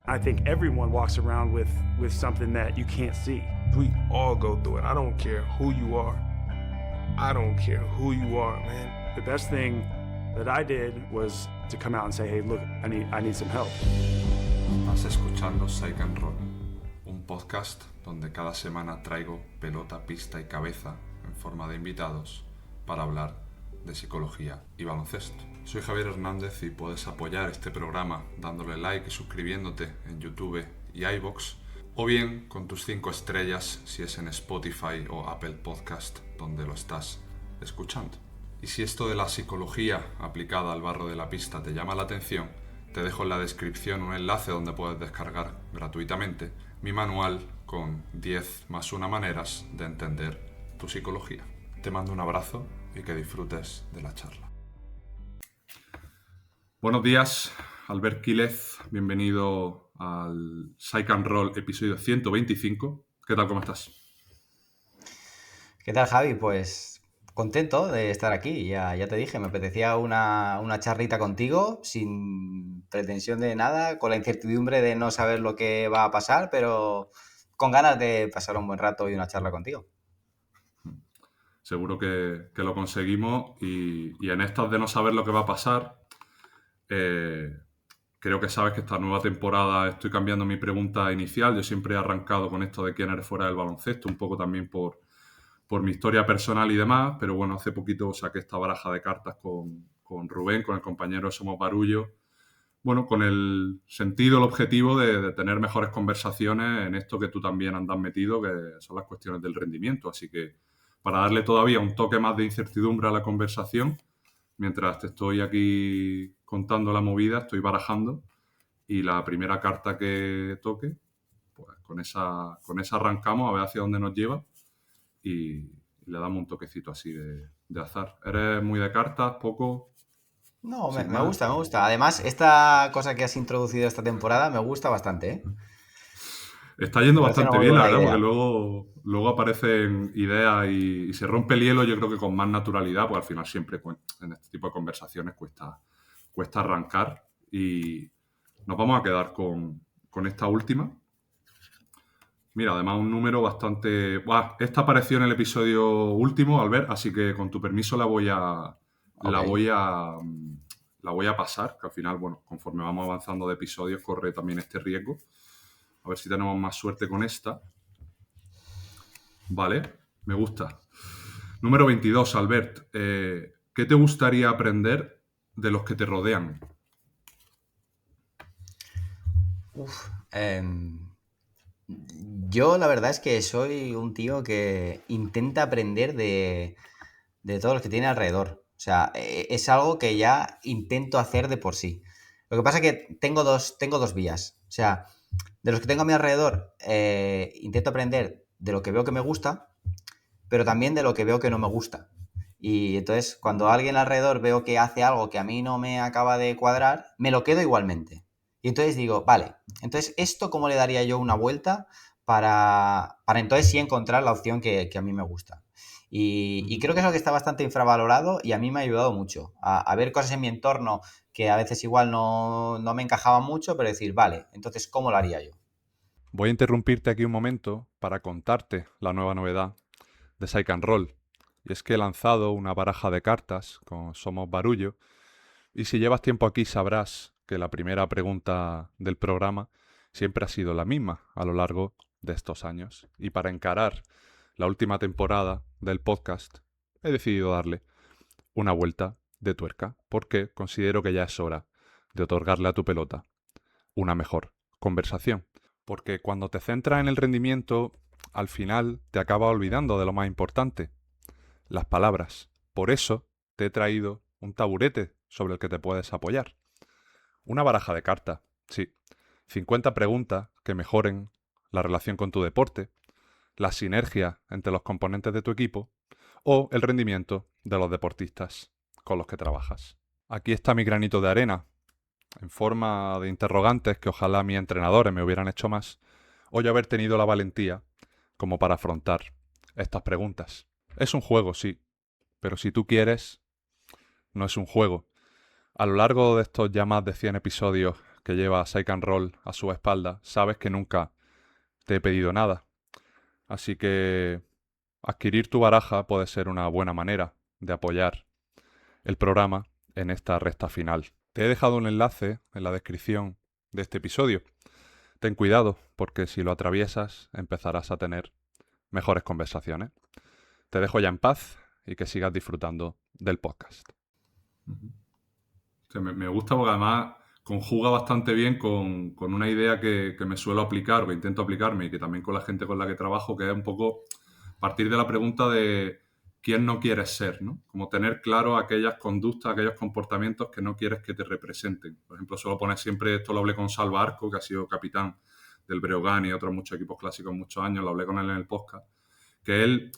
I think everyone walks around with something that you can't see. We all go through it. I don't care who you are. I don't care who you are, man. The best thing that I did was to come out and say, hey, look, I need some help. Estás escuchando Psych and Roll, un podcast donde cada semana traigo pelota, pista y cabeza en forma de invitados para hablar de psicología y baloncesto. Soy Javier Hernández y puedes apoyar este programa dándole like y suscribiéndote en YouTube y iVoox, o bien con tus 5 estrellas si es en Spotify o Apple Podcast donde lo estás escuchando. Y si esto de la psicología aplicada al barro de la pista te llama la atención, te dejo en la descripción un enlace donde puedes descargar gratuitamente mi manual con 10 más 1 maneras de entender tu psicología. Te mando un abrazo y que disfrutes de la charla. Buenos días, Albert Quílez, bienvenido al Psych and Roll episodio 125. ¿Qué tal, cómo estás? ¿Qué tal, Javi? Pues contento de estar aquí, ya te dije, me apetecía una charrita contigo, sin pretensión de nada, con la incertidumbre de no saber lo que va a pasar, pero con ganas de pasar un buen rato y una charla contigo. Seguro que lo conseguimos y en estas de no saber lo que va a pasar, creo que sabes que esta nueva temporada estoy cambiando mi pregunta inicial. Yo siempre he arrancado con esto de quién eres fuera del baloncesto, un poco también por mi historia personal y demás, pero bueno, hace poquito saqué esta baraja de cartas con Rubén, con el compañero de Somos Barullo, bueno, con el sentido, el objetivo de tener mejores conversaciones en esto que tú también andas metido, que son las cuestiones del rendimiento. Así que para darle todavía un toque más de incertidumbre a la conversación, mientras te estoy aquí contando la movida, estoy barajando, y la primera carta que toque, pues con esa arrancamos a ver hacia dónde nos lleva y le damos un toquecito así de azar. ¿Eres muy de cartas? ¿Poco? No, Sin me más. gusta, me gusta. Además, esta cosa que has introducido esta temporada me gusta bastante, ¿eh? Está yendo Me parece una bastante muy bien, la buena verdad, idea. porque luego aparecen ideas y se rompe el hielo, yo creo que con más naturalidad, pues al final siempre en este tipo de conversaciones cuesta arrancar, y nos vamos a quedar con esta última. Mira, además un número bastante... Buah, esta apareció en el episodio último, Albert, así que con tu permiso la voy a pasar, que al final, bueno, conforme vamos avanzando de episodios corre también este riesgo. A ver si tenemos más suerte con esta. Vale, me gusta. Número 22, Albert. ¿Qué te gustaría aprender de los que te rodean? Yo la verdad es que soy un tío que intenta aprender de todos los que tiene alrededor. O sea, es algo que ya intento hacer de por sí. Lo que pasa es que tengo dos vías. O sea, de los que tengo a mi alrededor, intento aprender de lo que veo que me gusta, pero también de lo que veo que no me gusta. Y entonces, cuando alguien alrededor veo que hace algo que a mí no me acaba de cuadrar, me lo quedo igualmente. Y entonces digo, vale, entonces, ¿esto cómo le daría yo una vuelta para entonces sí encontrar la opción que a mí me gusta? Y creo que es algo que está bastante infravalorado y a mí me ha ayudado mucho a ver cosas en mi entorno que a veces igual no me encajaban mucho, pero decir, vale, entonces, ¿cómo lo haría yo? Voy a interrumpirte aquí un momento para contarte la nueva novedad de Psych and Roll. Y es que he lanzado una baraja de cartas con Somos Barullo. Y si llevas tiempo aquí sabrás que la primera pregunta del programa siempre ha sido la misma a lo largo de estos años. Y para encarar la última temporada del podcast he decidido darle una vuelta de tuerca, porque considero que ya es hora de otorgarle a tu pelota una mejor conversación. Porque cuando te centras en el rendimiento, al final te acabas olvidando de lo más importante, las palabras. Por eso te he traído un taburete sobre el que te puedes apoyar. Una baraja de cartas, sí. 50 preguntas que mejoren la relación con tu deporte, la sinergia entre los componentes de tu equipo o el rendimiento de los deportistas con los que trabajas. Aquí está mi granito de arena, en forma de interrogantes que ojalá mis entrenadores me hubieran hecho más, o yo haber tenido la valentía como para afrontar estas preguntas. Es un juego, sí, pero si tú quieres, no es un juego. A lo largo de estos ya más de 100 episodios que lleva Psych and Roll a su espalda, sabes que nunca te he pedido nada. Así que adquirir tu baraja puede ser una buena manera de apoyar el programa en esta recta final. Te he dejado un enlace en la descripción de este episodio. Ten cuidado, porque si lo atraviesas empezarás a tener mejores conversaciones. Te dejo ya en paz y que sigas disfrutando del podcast. O sea, me gusta porque además conjuga bastante bien con una idea que me suelo aplicar o que intento aplicarme y que también con la gente con la que trabajo, que es un poco partir de la pregunta de quién no quieres ser, ¿no? Como tener claro aquellas conductas, aquellos comportamientos que no quieres que te representen. Por ejemplo, suelo poner siempre, esto lo hablé con Salva Arco, que ha sido capitán del Breogán y otros muchos equipos clásicos muchos años, lo hablé con él en el podcast, que él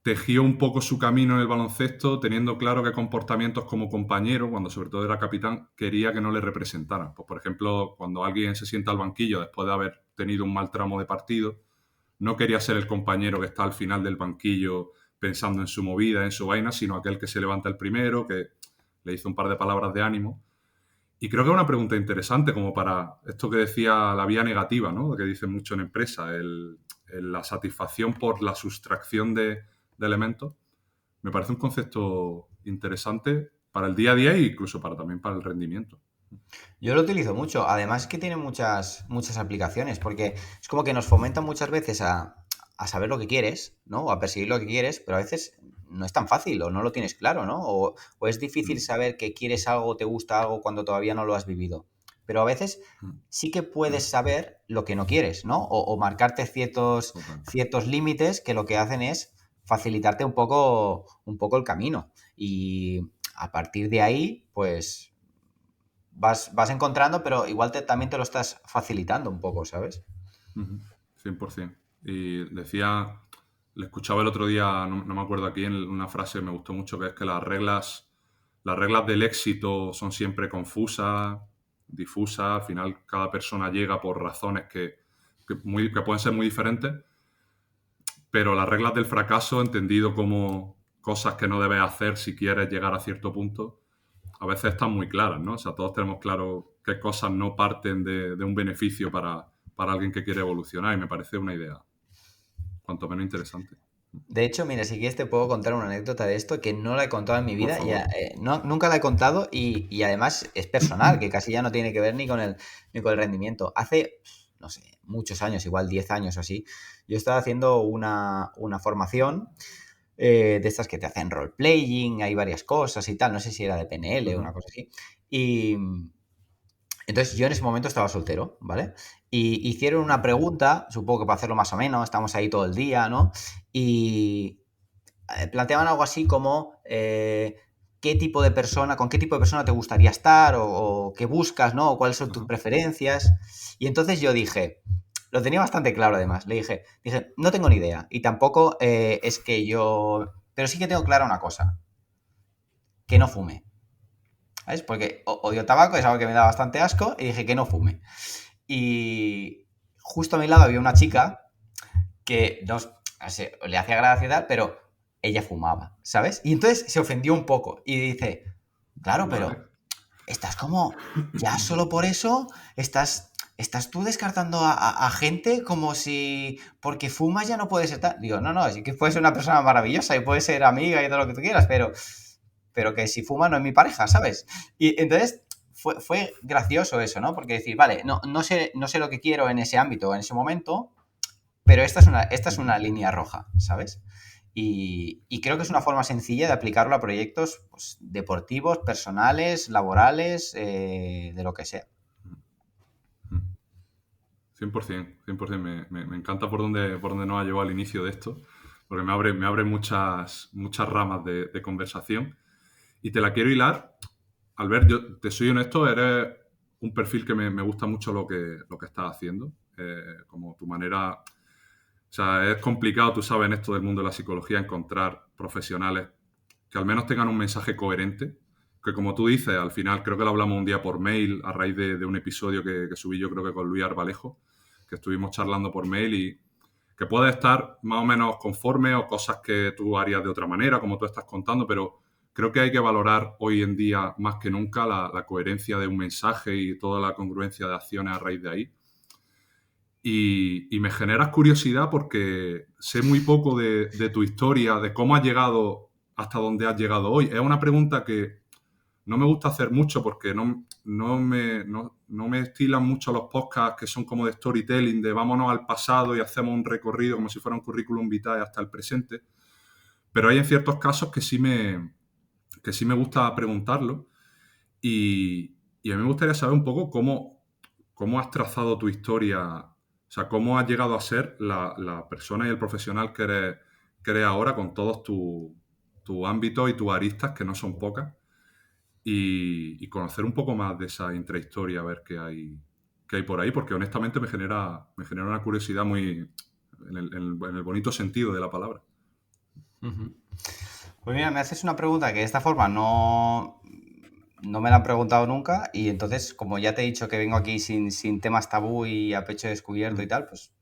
tejió un poco su camino en el baloncesto teniendo claro qué comportamientos como compañero, cuando sobre todo era capitán, quería que no le representaran. Pues, por ejemplo, cuando alguien se sienta al banquillo después de haber tenido un mal tramo de partido, no quería ser el compañero que está al final del banquillo pensando en su movida, en su vaina, sino aquel que se levanta el primero, que le hizo un par de palabras de ánimo. Y creo que es una pregunta interesante como para esto que decía la vía negativa, ¿no? Que dicen mucho en empresa, la satisfacción por la sustracción de elementos. Me parece un concepto interesante para el día a día e incluso también para el rendimiento. Yo lo utilizo mucho. Además es que tiene muchas aplicaciones, porque es como que nos fomenta muchas veces a saber lo que quieres, ¿no? O a perseguir lo que quieres, pero a veces no es tan fácil o no lo tienes claro, ¿no? O es difícil saber que quieres algo, te gusta algo cuando todavía no lo has vivido. Pero a veces sí que puedes saber lo que no quieres, ¿no? O marcarte ciertos límites que lo que hacen es facilitarte un poco el camino. Y a partir de ahí, pues vas encontrando, pero igual también te lo estás facilitando un poco, ¿sabes? 100%. Y decía, le escuchaba el otro día, no me acuerdo a quién, una frase que me gustó mucho, que es que las reglas del éxito son siempre confusas, difusas, al final cada persona llega por razones que pueden ser muy diferentes, pero las reglas del fracaso, entendido como cosas que no debes hacer si quieres llegar a cierto punto, a veces están muy claras, ¿no? O sea, todos tenemos claro qué cosas no parten de un beneficio para alguien que quiere evolucionar, y me parece una idea cuanto menos interesante. De hecho, mira, si quieres te puedo contar una anécdota de esto que no la he contado en mi vida. Por favor. Nunca la he contado y además es personal, que casi ya no tiene que ver ni con el rendimiento. Hace, no sé, muchos años, igual 10 años o así, yo estaba haciendo una formación de estas que te hacen role-playing, hay varias cosas y tal, no sé si era de PNL o una cosa así. Y entonces yo en ese momento estaba soltero, ¿vale? Y hicieron una pregunta, supongo que para hacerlo más o menos, estamos ahí todo el día, ¿no? Y planteaban algo así como qué tipo de persona, con qué tipo de persona te gustaría estar o qué buscas, ¿no? O cuáles son tus preferencias. Y entonces yo dije, lo tenía bastante claro además, le dije, no tengo ni idea. Y tampoco es que yo... Pero sí que tengo clara una cosa, que no fume. ¿Sabes? Porque odio tabaco, es algo que me da bastante asco, y dije que no fume. Y justo a mi lado había una chica que le hacía gracia y tal, pero ella fumaba, ¿sabes? Y entonces se ofendió un poco y dice, claro, pero estás como, ya solo por eso, estás tú descartando a gente como si porque fumas ya no puedes estar. Digo, no, sí que puedes ser una persona maravillosa y puedes ser amiga y todo lo que tú quieras, pero que si fuma no es mi pareja, ¿sabes? Y entonces fue gracioso eso, ¿no? Porque decir, vale, no sé lo que quiero en ese ámbito, en ese momento, pero esta es una línea roja, ¿sabes? Y creo que es una forma sencilla de aplicarlo a proyectos pues, deportivos, personales, laborales, de lo que sea. 100%. Me encanta por dónde nos ha llevado al inicio de esto, porque me abre muchas ramas de conversación. Y te la quiero hilar. Albert, yo te soy honesto, eres un perfil que me gusta mucho lo que estás haciendo. Como tu manera... O sea, es complicado, tú sabes, en esto del mundo de la psicología, encontrar profesionales que al menos tengan un mensaje coherente. Que como tú dices, al final, creo que lo hablamos un día por mail a raíz de un episodio que subí yo creo que con Luis Arbalejo, que estuvimos charlando por mail, y que puede estar más o menos conforme o cosas que tú harías de otra manera, como tú estás contando, pero creo que hay que valorar hoy en día más que nunca la coherencia de un mensaje y toda la congruencia de acciones a raíz de ahí. Y me generas curiosidad porque sé muy poco de tu historia, de cómo has llegado hasta donde has llegado hoy. Es una pregunta que no me gusta hacer mucho porque no me estilan mucho los podcasts que son como de storytelling, de vámonos al pasado y hacemos un recorrido como si fuera un currículum vitae hasta el presente. Pero hay en ciertos casos que sí me gusta preguntarlo. Y a mí me gustaría saber un poco cómo has trazado tu historia, o sea, cómo has llegado a ser la persona y el profesional que eres ahora con todos tus ámbitos y tus aristas, que no son pocas, y conocer un poco más de esa intrahistoria, a ver qué hay por ahí, porque honestamente me genera una curiosidad muy en el bonito sentido de la palabra. Ujú. Pues mira, me haces una pregunta que de esta forma no me la han preguntado nunca, y entonces, como ya te he dicho que vengo aquí sin temas tabú y a pecho descubierto y tal, pues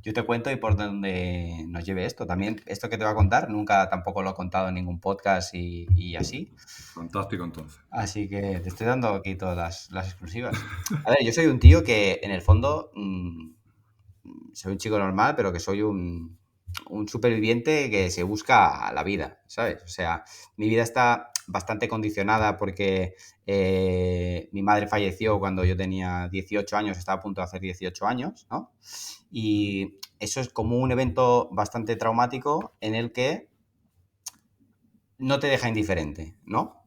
yo te cuento y por donde nos lleve esto. También esto que te voy a contar, nunca tampoco lo he contado en ningún podcast y así. Fantástico, entonces. Así que te estoy dando aquí todas las exclusivas. A ver, yo soy un tío que en el fondo soy un chico normal, pero que soy un superviviente que se busca la vida, ¿sabes? O sea, mi vida está bastante condicionada porque mi madre falleció cuando yo tenía 18 años, estaba a punto de hacer 18 años, ¿no? Y eso es como un evento bastante traumático en el que no te deja indiferente, ¿no?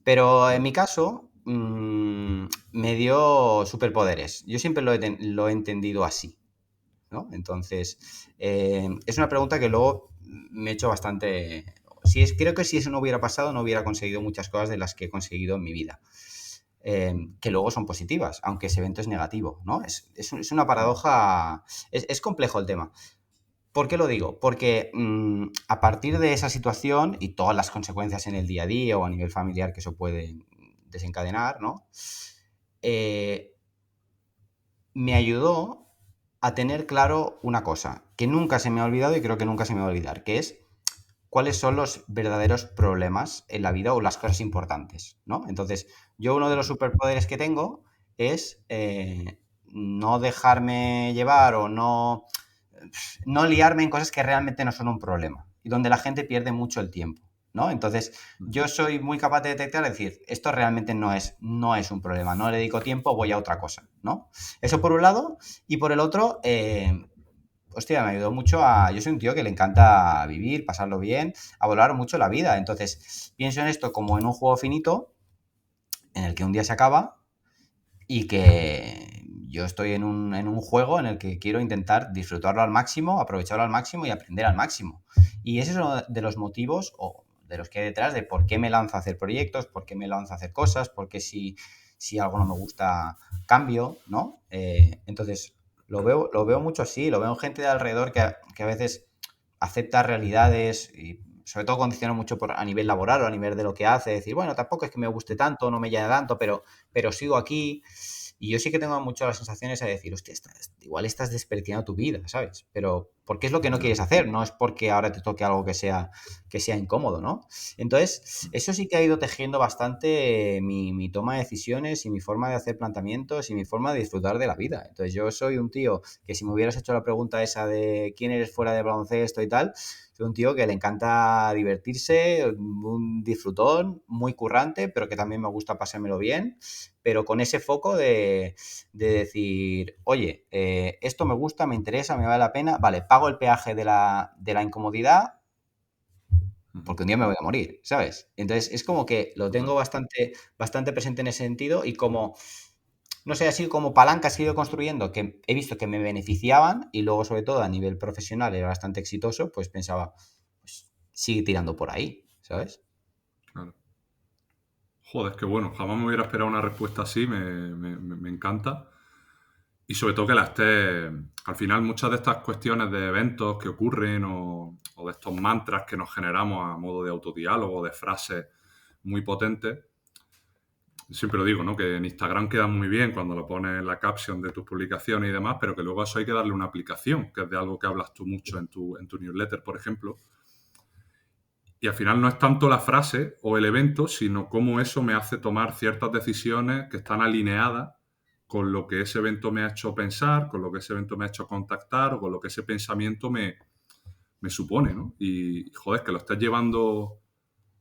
Pero en mi caso me dio superpoderes. Yo siempre lo he entendido así, ¿no? Entonces, es una pregunta que luego me he hecho bastante... creo que si eso no hubiera pasado, no hubiera conseguido muchas cosas de las que he conseguido en mi vida. Que luego son positivas, aunque ese evento es negativo, ¿no? Es una paradoja... Es complejo el tema. ¿Por qué lo digo? Porque a partir de esa situación y todas las consecuencias en el día a día o a nivel familiar que eso puede desencadenar, ¿no? Me ayudó a tener claro una cosa que nunca se me ha olvidado y creo que nunca se me va a olvidar, que es cuáles son los verdaderos problemas en la vida o las cosas importantes, ¿no? Entonces, yo uno de los superpoderes que tengo es no dejarme llevar o no liarme en cosas que realmente no son un problema y donde la gente pierde mucho el tiempo, ¿no? Entonces, yo soy muy capaz de detectar, decir, esto realmente no es un problema, no le dedico tiempo, voy a otra cosa, ¿no? Eso por un lado, y por el otro, hostia, me ayudó mucho yo soy un tío que le encanta vivir, pasarlo bien, a valorar mucho la vida, entonces pienso en esto como en un juego finito, en el que un día se acaba y que yo estoy en un juego en el que quiero intentar disfrutarlo al máximo, aprovecharlo al máximo y aprender al máximo. Y ese es uno de los motivos o de los que hay detrás de por qué me lanzo a hacer proyectos, por qué me lanzo a hacer cosas, por qué si algo no me gusta, cambio, ¿no? Entonces, lo veo mucho así, lo veo en gente de alrededor que a veces acepta realidades y sobre todo condiciona mucho a nivel laboral o a nivel de lo que hace, decir, bueno, tampoco es que me guste tanto, no me llame tanto, pero sigo aquí. Y yo sí que tengo mucho las sensaciones a decir, hostia, igual estás desperdiciando tu vida, ¿sabes? Pero porque es lo que no quieres hacer, no es porque ahora te toque algo que sea incómodo, ¿no? Entonces, eso sí que ha ido tejiendo bastante mi toma de decisiones y mi forma de hacer planteamientos y mi forma de disfrutar de la vida. Entonces, yo soy un tío que si me hubieras hecho la pregunta esa de quién eres fuera de baloncesto y tal, soy un tío que le encanta divertirse, un disfrutón, muy currante, pero que también me gusta pasármelo bien, pero con ese foco de decir, oye, esto me gusta, me interesa, me vale la pena, vale, pago el peaje de la incomodidad porque un día me voy a morir, ¿sabes? Entonces es como que lo tengo bastante presente en ese sentido y como, no sé, así como palancas que he ido construyendo que he visto que me beneficiaban y luego sobre todo a nivel profesional era bastante exitoso, pues pensaba, pues sigue tirando por ahí, ¿sabes? Claro. Joder, qué bueno. Jamás me hubiera esperado una respuesta así. Me encanta. Y sobre todo que la estés... Al final, muchas de estas cuestiones de eventos que ocurren o de estos mantras que nos generamos a modo de autodiálogo, de frases muy potentes, siempre lo digo, ¿no? Que en Instagram queda muy bien cuando lo pones en la caption de tus publicaciones y demás, pero que luego a eso hay que darle una aplicación, que es de algo que hablas tú mucho en tu newsletter, por ejemplo. Y al final no es tanto la frase o el evento, sino cómo eso me hace tomar ciertas decisiones que están alineadas con lo que ese evento me ha hecho pensar, con lo que ese evento me ha hecho contactar o con lo que ese pensamiento me supone, ¿no? Y, joder, que lo estés llevando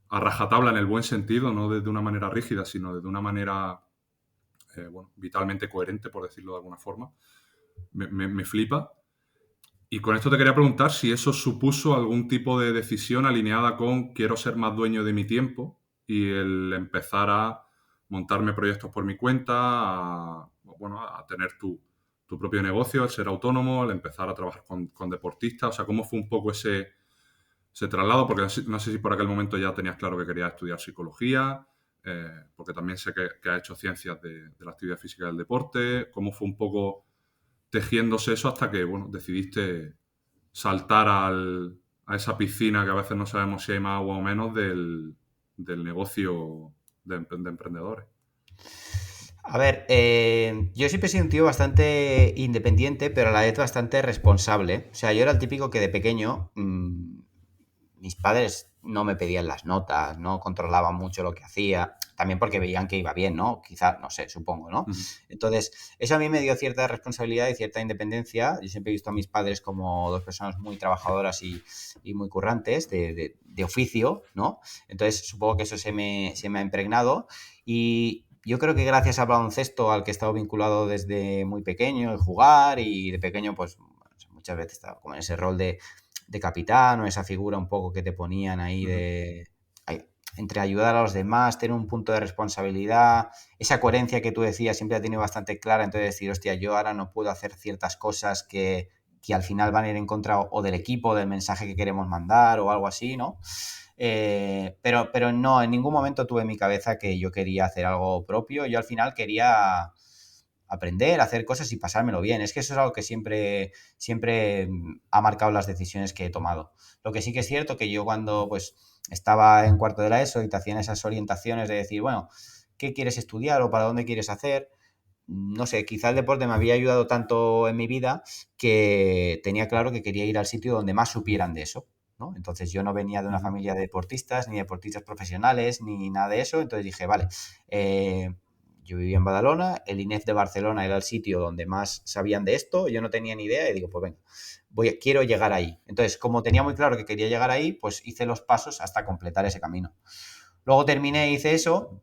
a rajatabla en el buen sentido, no desde una manera rígida, sino desde una manera, vitalmente coherente, por decirlo de alguna forma, me flipa. Y con esto te quería preguntar si eso supuso algún tipo de decisión alineada con quiero ser más dueño de mi tiempo y el empezar a montarme proyectos por mi cuenta, a tener tu propio negocio, el ser autónomo, el empezar a trabajar con deportistas. O sea, ¿cómo fue un poco ese traslado? Porque no sé si por aquel momento ya tenías claro que querías estudiar psicología, porque también sé que has hecho ciencias de la actividad física y del deporte. ¿Cómo fue un poco tejiéndose eso hasta que, decidiste saltar a esa piscina que a veces no sabemos si hay más agua o menos del negocio de emprendedores? A ver, yo siempre he sido un tío bastante independiente, pero a la vez bastante responsable. O sea, yo era el típico que de pequeño mis padres no me pedían las notas, no controlaban mucho lo que hacía, también porque veían que iba bien, ¿no? Quizá, no sé, supongo, ¿no? Entonces, eso a mí me dio cierta responsabilidad y cierta independencia. Yo siempre he visto a mis padres como dos personas muy trabajadoras y muy currantes, de oficio, ¿no? Entonces, supongo que eso se me ha impregnado y yo creo que gracias al baloncesto al que he estado vinculado desde muy pequeño, el jugar y de pequeño, pues muchas veces estaba como en ese rol de capitán o esa figura un poco que te ponían ahí entre ayudar a los demás, tener un punto de responsabilidad, esa coherencia que tú decías siempre la he tenido bastante clara, entonces decir, hostia, yo ahora no puedo hacer ciertas cosas que al final van a ir en contra o del equipo, del mensaje que queremos mandar o algo así, ¿no? Pero no, en ningún momento tuve en mi cabeza que yo quería hacer algo propio, yo al final quería aprender, hacer cosas y pasármelo bien. Es que eso es algo que siempre ha marcado las decisiones que he tomado. Lo que sí que es cierto que yo cuando pues estaba en cuarto de la ESO y te hacían esas orientaciones de decir, bueno, ¿qué quieres estudiar o para dónde quieres hacer? No sé, quizá el deporte me había ayudado tanto en mi vida que tenía claro que quería ir al sitio donde más supieran de eso, ¿no? Entonces yo no venía de una familia de deportistas, ni deportistas profesionales, ni nada de eso. Entonces dije, vale, yo vivía en Badalona, el INEF de Barcelona era el sitio donde más sabían de esto, yo no tenía ni idea y digo, pues venga, quiero llegar ahí. Entonces, como tenía muy claro que quería llegar ahí, pues hice los pasos hasta completar ese camino. Luego terminé, hice eso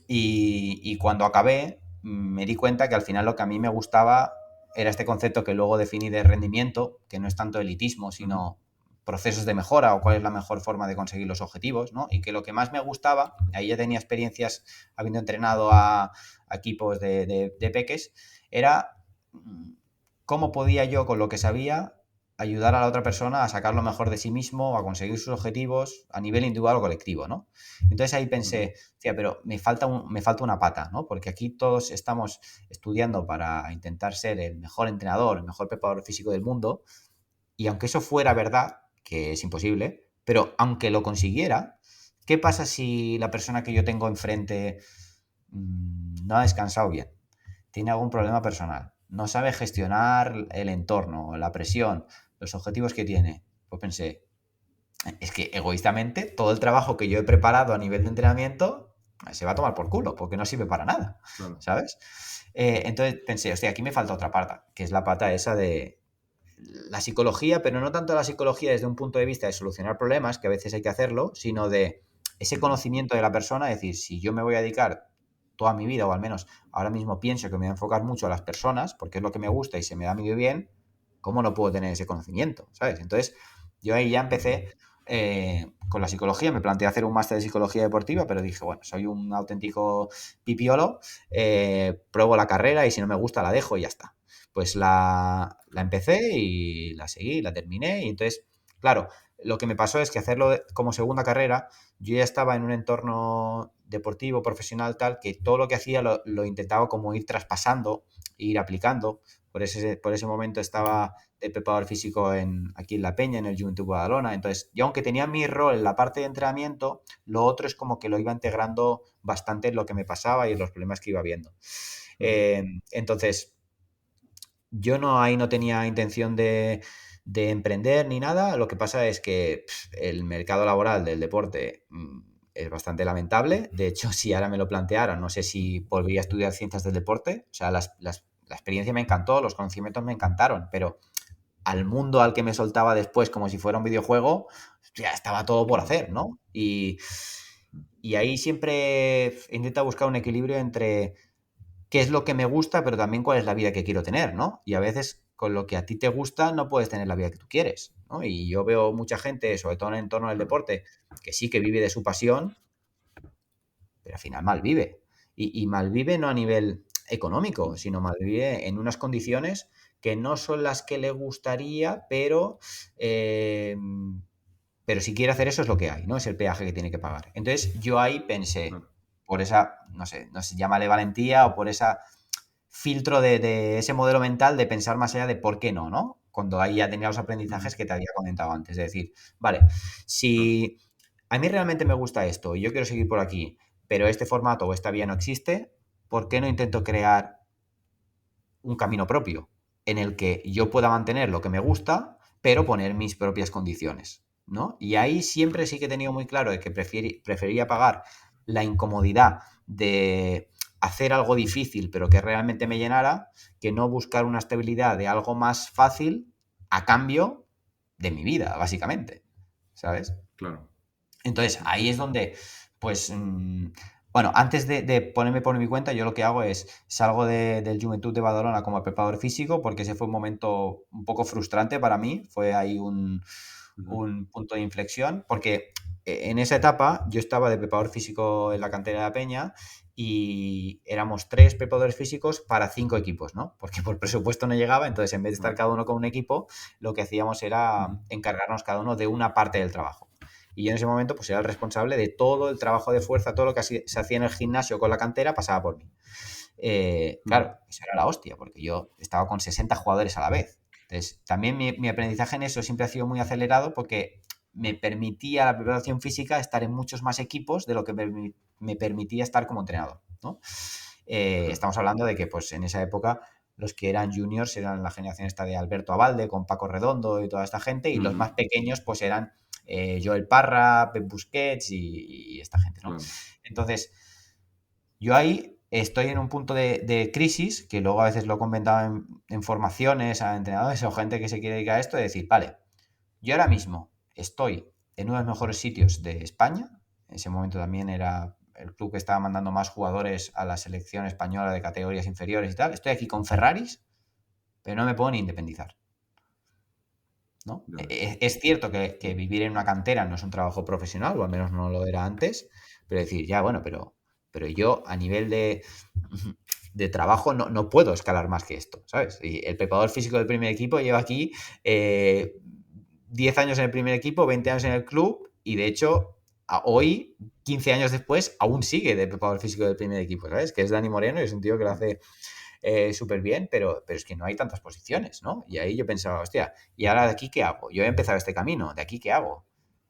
y cuando acabé me di cuenta que al final lo que a mí me gustaba era este concepto que luego definí de rendimiento, que no es tanto elitismo, sino procesos de mejora o cuál es la mejor forma de conseguir los objetivos, ¿no? Y que lo que más me gustaba, ahí ya tenía experiencias habiendo entrenado a equipos de peques, era cómo podía yo con lo que sabía ayudar a la otra persona a sacar lo mejor de sí mismo, a conseguir sus objetivos a nivel individual o colectivo, ¿no? Entonces ahí pensé, tía, pero me falta una pata, ¿no? Porque aquí todos estamos estudiando para intentar ser el mejor entrenador, el mejor preparador físico del mundo, y aunque eso fuera verdad, que es imposible, pero aunque lo consiguiera, ¿qué pasa si la persona que yo tengo enfrente no ha descansado bien? Tiene algún problema personal, no sabe gestionar el entorno, la presión, los objetivos que tiene. Pues pensé, es que egoístamente todo el trabajo que yo he preparado a nivel de entrenamiento se va a tomar por culo, porque no sirve para nada, Claro. ¿sabes? Entonces pensé, hostia, aquí me falta otra pata, que es la pata esa de la psicología, pero no tanto la psicología desde un punto de vista de solucionar problemas, que a veces hay que hacerlo, sino de ese conocimiento de la persona, es decir, si yo me voy a dedicar toda mi vida, o al menos ahora mismo pienso que me voy a enfocar mucho a las personas, porque es lo que me gusta y se me da muy bien, ¿cómo no puedo tener ese conocimiento? ¿Sabes? Entonces, yo ahí ya empecé con la psicología, me planteé hacer un máster de psicología deportiva, pero dije, bueno, soy un auténtico pipiolo, pruebo la carrera y si no me gusta la dejo y ya está. Pues la empecé y la seguí, la terminé y entonces, claro, lo que me pasó es que hacerlo como segunda carrera, yo ya estaba en un entorno deportivo, profesional, tal, que todo lo que hacía lo intentaba como ir traspasando, ir aplicando. Por ese momento estaba de preparador físico aquí en La Peña, en el Juventud Badalona. Entonces, yo aunque tenía mi rol en la parte de entrenamiento, lo otro es como que lo iba integrando bastante en lo que me pasaba y en los problemas que iba viendo. Entonces, yo ahí no tenía intención de de emprender ni nada. Lo que pasa es que el mercado laboral del deporte es bastante lamentable. De hecho, si ahora me lo planteara, no sé si volvería a estudiar ciencias del deporte. O sea, la experiencia me encantó, los conocimientos me encantaron, pero al mundo al que me soltaba después como si fuera un videojuego, ya estaba todo por hacer, ¿no? Y ahí siempre intento buscar un equilibrio entre qué es lo que me gusta, pero también cuál es la vida que quiero tener, ¿no? Y a veces con lo que a ti te gusta no puedes tener la vida que tú quieres, ¿no? Y yo veo mucha gente, sobre todo en el entorno del deporte, que sí que vive de su pasión, pero al final malvive. Y malvive no a nivel económico, sino malvive en unas condiciones que no son las que le gustaría, pero si quiere hacer eso es lo que hay, ¿no? Es el peaje que tiene que pagar. Entonces yo ahí pensé, Claro. por esa, no sé, llámale valentía o por esa filtro de ese modelo mental de pensar más allá de por qué no, ¿no? Cuando ahí ya tenía los aprendizajes que te había comentado antes, de decir, vale, si a mí realmente me gusta esto y yo quiero seguir por aquí, pero este formato o esta vía no existe, ¿por qué no intento crear un camino propio en el que yo pueda mantener lo que me gusta, pero poner mis propias condiciones, ¿no? Y ahí siempre sí que he tenido muy claro de que prefería pagar la incomodidad de hacer algo difícil, pero que realmente me llenara, que no buscar una estabilidad de algo más fácil a cambio de mi vida, básicamente, ¿sabes? Claro. Entonces, ahí es donde, pues, bueno, antes de ponerme por mi cuenta, yo lo que hago es salgo del Juventud de Badalona como preparador físico, porque ese fue un momento un poco frustrante para mí, fue ahí un punto de inflexión, porque en esa etapa yo estaba de preparador físico en la cantera de la Peña y éramos 3 preparadores físicos para 5 equipos, ¿no? Porque por presupuesto no llegaba, entonces en vez de estar cada uno con un equipo, lo que hacíamos era encargarnos cada uno de una parte del trabajo. Y yo en ese momento pues era el responsable de todo el trabajo de fuerza, todo lo que se hacía en el gimnasio con la cantera pasaba por mí. Claro, eso era la hostia, porque yo estaba con 60 jugadores a la vez. Entonces, también mi aprendizaje en eso siempre ha sido muy acelerado porque me permitía la preparación física estar en muchos más equipos de lo que me permitía estar como entrenador, ¿no? Estamos hablando de que pues en esa época los que eran juniors eran la generación esta de Alberto Abalde con Paco Redondo y toda esta gente, y los más pequeños pues eran Joel Parra, Pep Busquets y esta gente, ¿no? Claro. Entonces, yo ahí estoy en un punto de crisis, que luego a veces lo he comentado en formaciones a entrenadores o gente que se quiere dedicar a esto, de decir, vale, yo ahora mismo estoy en uno de los mejores sitios de España, en ese momento también era el club que estaba mandando más jugadores a la selección española de categorías inferiores y tal, estoy aquí con Ferraris, pero no me puedo ni independizar, ¿no? Es cierto que vivir en una cantera no es un trabajo profesional, o al menos no lo era antes, pero decir, ya, bueno, pero yo a nivel de trabajo no puedo escalar más que esto, ¿sabes? Y el preparador físico del primer equipo lleva aquí 10 años en el primer equipo, 20 años en el club, y de hecho, hoy, 15 años después, aún sigue de preparador físico del primer equipo, ¿sabes? Que es Dani Moreno y es un tío que lo hace súper bien, pero es que no hay tantas posiciones, ¿no? Y ahí yo pensaba, hostia, ¿y ahora de aquí qué hago? Yo he empezado este camino, ¿de aquí qué hago?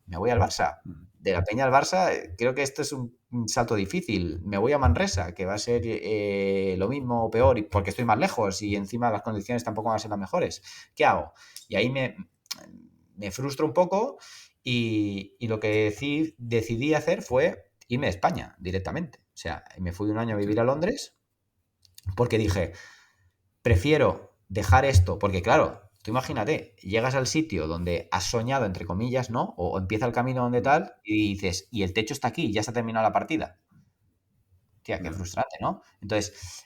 Me voy al Barça. De la Peña al Barça, creo que esto es un salto difícil. Me voy a Manresa, que va a ser lo mismo o peor, porque estoy más lejos y encima las condiciones tampoco van a ser las mejores. ¿Qué hago? Y ahí me frustro un poco y lo que decidí hacer fue irme a España directamente. O sea, me fui un año a vivir a Londres porque dije, prefiero dejar esto, porque claro, tú imagínate, llegas al sitio donde has soñado, entre comillas, ¿no? O empieza el camino donde tal, y dices, y el techo está aquí, ya se ha terminado la partida. Tía, qué frustrante, ¿no? Entonces,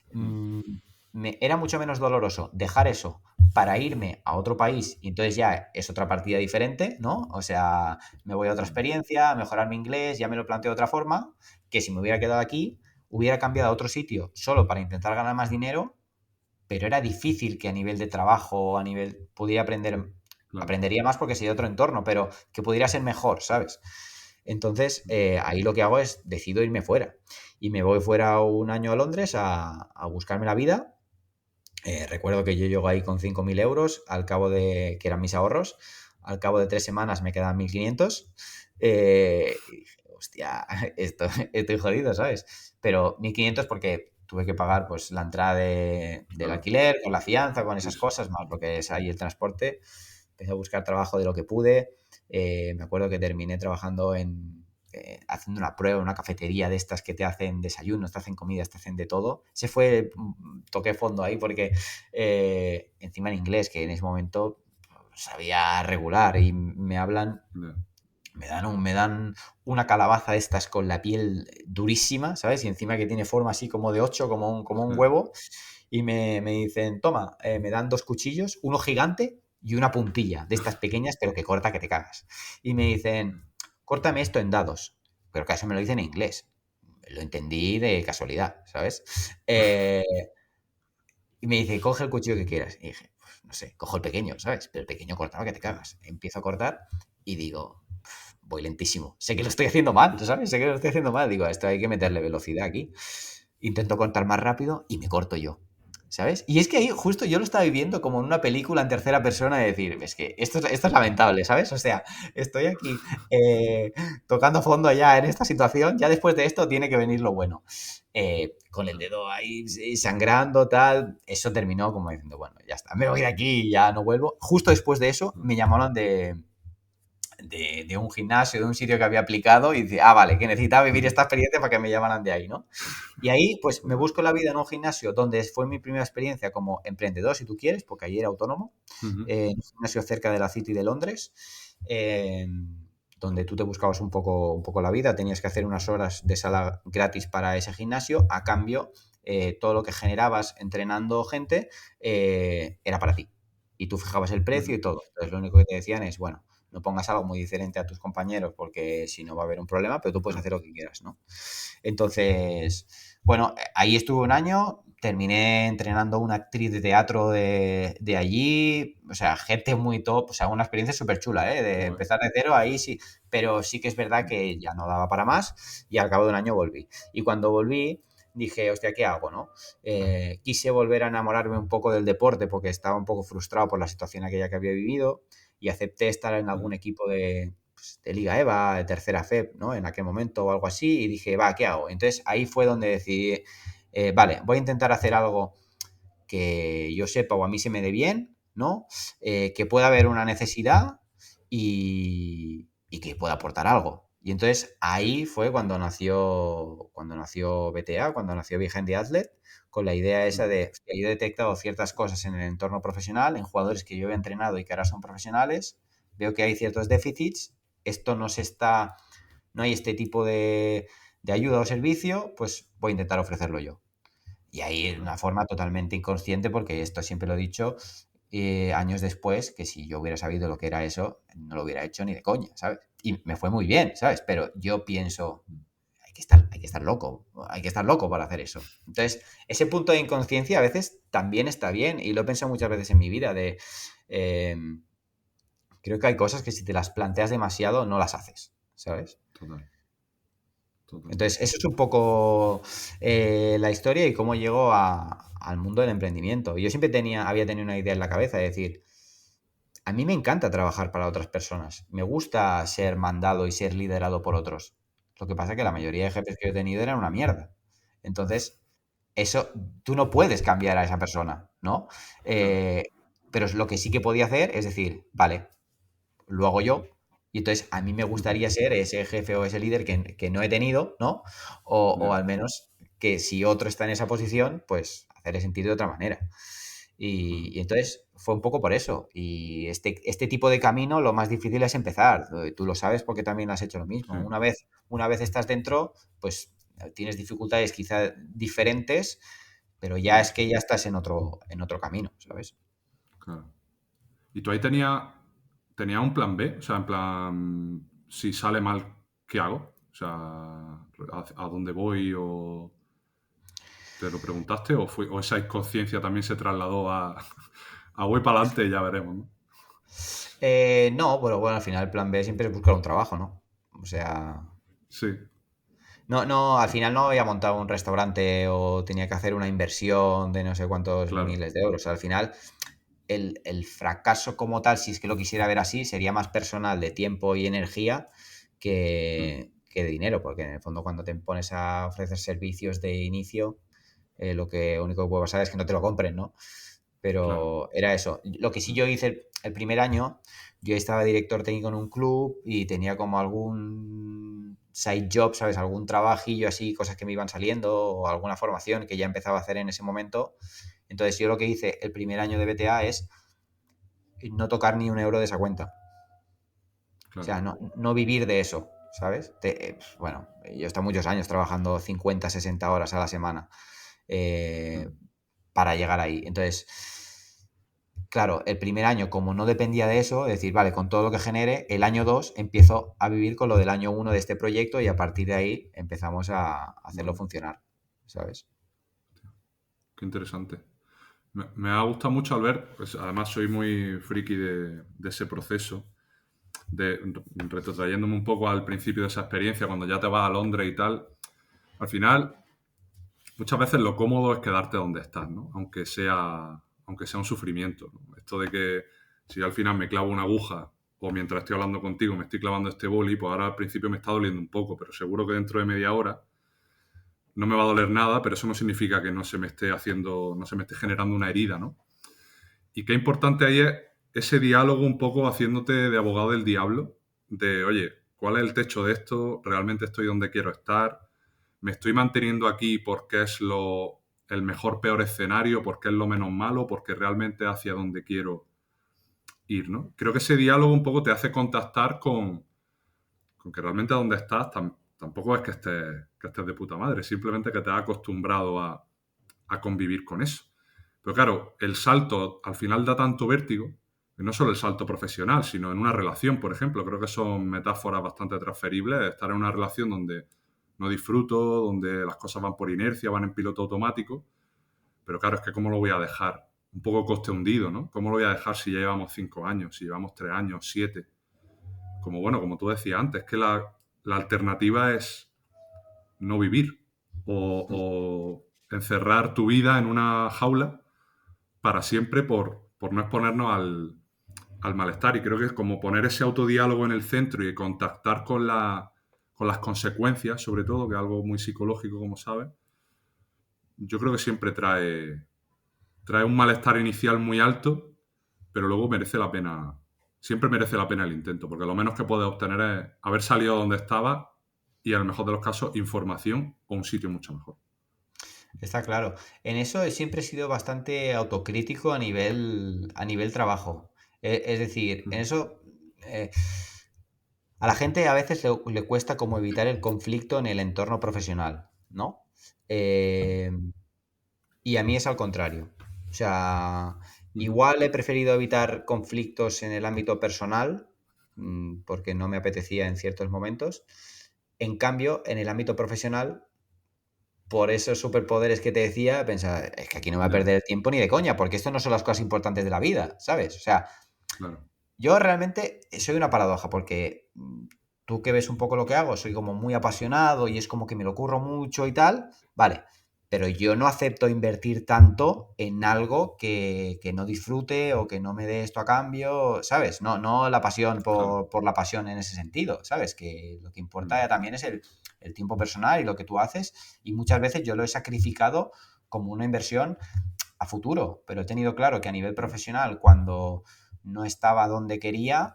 era mucho menos doloroso dejar eso para irme a otro país y entonces ya es otra partida diferente, ¿no? O sea, me voy a otra experiencia, mejorar mi inglés, ya me lo planteo de otra forma, que si me hubiera quedado aquí, hubiera cambiado a otro sitio solo para intentar ganar más dinero, pero era difícil que a nivel de trabajo, a nivel, pudiera aprender, aprendería más porque sería otro entorno, pero que pudiera ser mejor, ¿sabes? Entonces, ahí lo que hago es, decido irme fuera. Y me voy fuera un año a Londres a buscarme la vida. Recuerdo que yo llego ahí con 5.000 euros, al cabo de, que eran mis ahorros, al cabo de 3 semanas me quedan 1.500. Y dije, hostia, estoy jodido, ¿sabes? Pero 1.500 porque tuve que pagar pues la entrada del alquiler, con la fianza, con esas cosas, más lo que es ahí el transporte. empecé a buscar trabajo de lo que pude. Me acuerdo que terminé trabajando haciendo una prueba en una cafetería de estas que te hacen desayunos, te hacen comidas, te hacen de todo. Toqué fondo ahí porque encima en inglés, que en ese momento sabía regular y me hablan, Ya. me dan una calabaza de estas con la piel durísima, ¿sabes? Y encima que tiene forma así como de 8, como un Sí. huevo. Y me dicen, toma, me dan 2 cuchillos, uno gigante y una puntilla de estas pequeñas, pero que corta que te cagas. Y me dicen, córtame esto en dados. Pero que eso me lo dicen en inglés. Lo entendí de casualidad, ¿sabes? Eh, y me dice, coge el cuchillo que quieras. Y dije, pues, no sé, cojo el pequeño, ¿sabes? Pero el pequeño cortaba que te cagas. Empiezo a cortar y digo, voy lentísimo. Sé que lo estoy haciendo mal, ¿sabes? Sé que lo estoy haciendo mal. Digo, a esto hay que meterle velocidad aquí. Intento cortar más rápido y me corto yo, ¿sabes? Y es que ahí justo yo lo estaba viviendo como en una película en tercera persona de decir, es que esto es lamentable, ¿sabes? O sea, estoy aquí tocando fondo ya en esta situación, ya después de esto tiene que venir lo bueno. Con el dedo ahí sangrando, tal, eso terminó como diciendo, bueno, ya está, me voy de aquí y ya no vuelvo. Justo después de eso me llamaron de un gimnasio, de un sitio que había aplicado y dice, vale, que necesitaba vivir esta experiencia para que me llamaran de ahí, ¿no? Y ahí, pues, me busco la vida en un gimnasio donde fue mi primera experiencia como emprendedor, si tú quieres, porque allí era autónomo, Ujú. en un gimnasio cerca de la City de Londres, eh, donde tú te buscabas un poco la vida, tenías que hacer unas horas de sala gratis para ese gimnasio, a cambio, todo lo que generabas entrenando gente era para ti. Y tú fijabas el precio Ujú. y todo. Entonces, lo único que te decían es, bueno, no pongas algo muy diferente a tus compañeros porque si no va a haber un problema, pero tú puedes Claro. hacer lo que quieras, ¿no? Entonces, bueno, ahí estuve un año, terminé entrenando una actriz de teatro de allí, o sea, gente muy top, o sea, una experiencia súper chula, ¿eh? De Joder. empezar de cero, ahí sí, pero sí que es verdad que ya no daba para más y al cabo de un año volví. Y cuando volví, dije, hostia, ¿qué hago, no? Quise volver a enamorarme un poco del deporte porque estaba un poco frustrado por la situación aquella que había vivido y acepté estar en algún equipo de Liga EVA, de tercera FEP, ¿no? En aquel momento o algo así, y dije, va, ¿qué hago? Entonces ahí fue donde decidí, vale, voy a intentar hacer algo que yo sepa o a mí se me dé bien, ¿no? Que pueda haber una necesidad y que pueda aportar algo. Y entonces ahí fue cuando nació BTA, cuando nació Behind the Athlete, con la idea esa de que yo he detectado ciertas cosas en el entorno profesional, en jugadores que yo había entrenado y que ahora son profesionales, veo que hay ciertos déficits, esto no hay este tipo de ayuda o servicio, pues voy a intentar ofrecerlo yo. Y ahí de una forma totalmente inconsciente, porque esto siempre lo he dicho años después, que si yo hubiera sabido lo que era eso, no lo hubiera hecho ni de coña, ¿sabes? Y me fue muy bien, ¿sabes? Pero yo pienso, hay que estar loco, hay que estar loco para hacer eso. Entonces, ese punto de inconsciencia a veces también está bien, y lo he pensado muchas veces en mi vida, eh, creo que hay cosas que si te las planteas demasiado no las haces, ¿sabes? Total. Total. Entonces, eso es un poco la historia y cómo llegó al mundo del emprendimiento. Yo siempre había tenido una idea en la cabeza, de decir, a mí me encanta trabajar para otras personas. Me gusta ser mandado y ser liderado por otros. Lo que pasa es que la mayoría de jefes que yo he tenido eran una mierda. Entonces, eso, tú no puedes cambiar a esa persona, ¿no? Claro. Eh, pero lo que sí que podía hacer es decir, vale, lo hago yo. Y entonces a mí me gustaría ser ese jefe o ese líder que no he tenido, ¿no? O Ya. al menos que si otro está en esa posición, pues hacerle sentir de otra manera. Y entonces fue un poco por eso. Y este tipo de camino lo más difícil es empezar. Tú lo sabes porque también has hecho lo mismo. Sí. Una vez estás dentro, pues tienes dificultades quizá diferentes, pero ya es que ya estás en otro camino, ¿sabes? Claro. ¿Y tú ahí tenías un plan B? O sea, en plan, si sale mal, ¿qué hago? O sea, ¿a dónde voy? ¿O te lo preguntaste? ¿O esa inconsciencia también se trasladó a voy para adelante y ya veremos, ¿no? No, pero bueno, al final el plan B siempre es buscar un trabajo, ¿no? O sea, Sí, no, al final no había montado un restaurante o tenía que hacer una inversión de no sé cuántos claro. miles de euros. Al final, el fracaso como tal, si es que lo quisiera ver así, sería más personal de tiempo y energía que de dinero, porque en el fondo cuando te pones a ofrecer servicios de inicio, lo único que puede pasar es que no te lo compren, ¿no? pero era eso. Lo que sí yo hice el primer año, yo estaba director técnico en un club y tenía como algún side job, ¿sabes? Algún trabajillo así, cosas que me iban saliendo o alguna formación que ya empezaba a hacer en ese momento. Entonces yo lo que hice el primer año de BTA es no tocar ni un euro de esa cuenta. O sea, no vivir de eso, ¿sabes? Bueno, yo he estado muchos años trabajando 50, 60 horas a la semana para llegar ahí. Entonces, claro, el primer año, como no dependía de eso, es decir, vale, con todo lo que genere, el año 2 empiezo a vivir con lo del año 1 de este proyecto y a partir de ahí empezamos a hacerlo funcionar, ¿sabes? Qué interesante. Me ha gustado mucho al ver, pues, además soy muy friki de ese proceso, retrotrayéndome un poco al principio de esa experiencia, cuando ya te vas a Londres y tal. Al final, muchas veces lo cómodo es quedarte donde estás, ¿no? Aunque sea un sufrimiento, ¿no? Esto de que si yo al final me clavo una aguja o mientras estoy hablando contigo me estoy clavando este boli, pues ahora al principio me está doliendo un poco, pero seguro que dentro de media hora no me va a doler nada, pero eso no significa que no se me esté generando una herida, ¿no? Y qué importante ahí es ese diálogo un poco haciéndote de abogado del diablo, de, oye, ¿cuál es el techo de esto? ¿Realmente estoy donde quiero estar? ¿Me estoy manteniendo aquí porque es el mejor, peor escenario? ¿Porque es lo menos malo? ¿Porque realmente es hacia donde quiero ir, ¿no? Creo que ese diálogo un poco te hace contactar con que realmente donde estás tampoco es que estés de puta madre, simplemente que te has acostumbrado a convivir con eso. Pero claro, el salto al final da tanto vértigo, que no solo el salto profesional, sino en una relación, por ejemplo. Creo que son metáforas bastante transferibles. Estar en una relación donde no disfruto, donde las cosas van por inercia, van en piloto automático. Pero claro, es que ¿cómo lo voy a dejar? Un poco coste hundido, ¿no? ¿Cómo lo voy a dejar si ya llevamos 5 años, si llevamos 3 años, 7? Como tú decías antes, que la alternativa es no vivir o encerrar tu vida en una jaula para siempre por no exponernos al malestar. Y creo que es como poner ese autodiálogo en el centro y contactar con las consecuencias, sobre todo, que es algo muy psicológico, como sabes. Yo creo que siempre trae un malestar inicial muy alto, pero luego siempre merece la pena el intento, porque lo menos que puedes obtener es haber salido donde estaba y, en el mejor de los casos, información o un sitio mucho mejor. Está claro. En eso siempre he sido bastante autocrítico a nivel trabajo. Es decir, en eso a la gente a veces le cuesta como evitar el conflicto en el entorno profesional, ¿no? Y a mí es al contrario. O sea, igual he preferido evitar conflictos en el ámbito personal, porque no me apetecía en ciertos momentos. En cambio, en el ámbito profesional, por esos superpoderes que te decía, pensaba, es que aquí no me va a perder el tiempo ni de coña, porque esto no son las cosas importantes de la vida, ¿sabes? O sea, Claro. yo realmente soy una paradoja, porque tú que ves un poco lo que hago, soy como muy apasionado y es como que me lo curro mucho y tal, vale, pero yo no acepto invertir tanto en algo que no disfrute o que no me dé esto a cambio, ¿sabes? No la pasión Claro. por la pasión en ese sentido, ¿sabes? Que lo que importa también es el tiempo personal y lo que tú haces, y muchas veces yo lo he sacrificado como una inversión a futuro, pero he tenido claro que a nivel profesional, cuando no estaba donde quería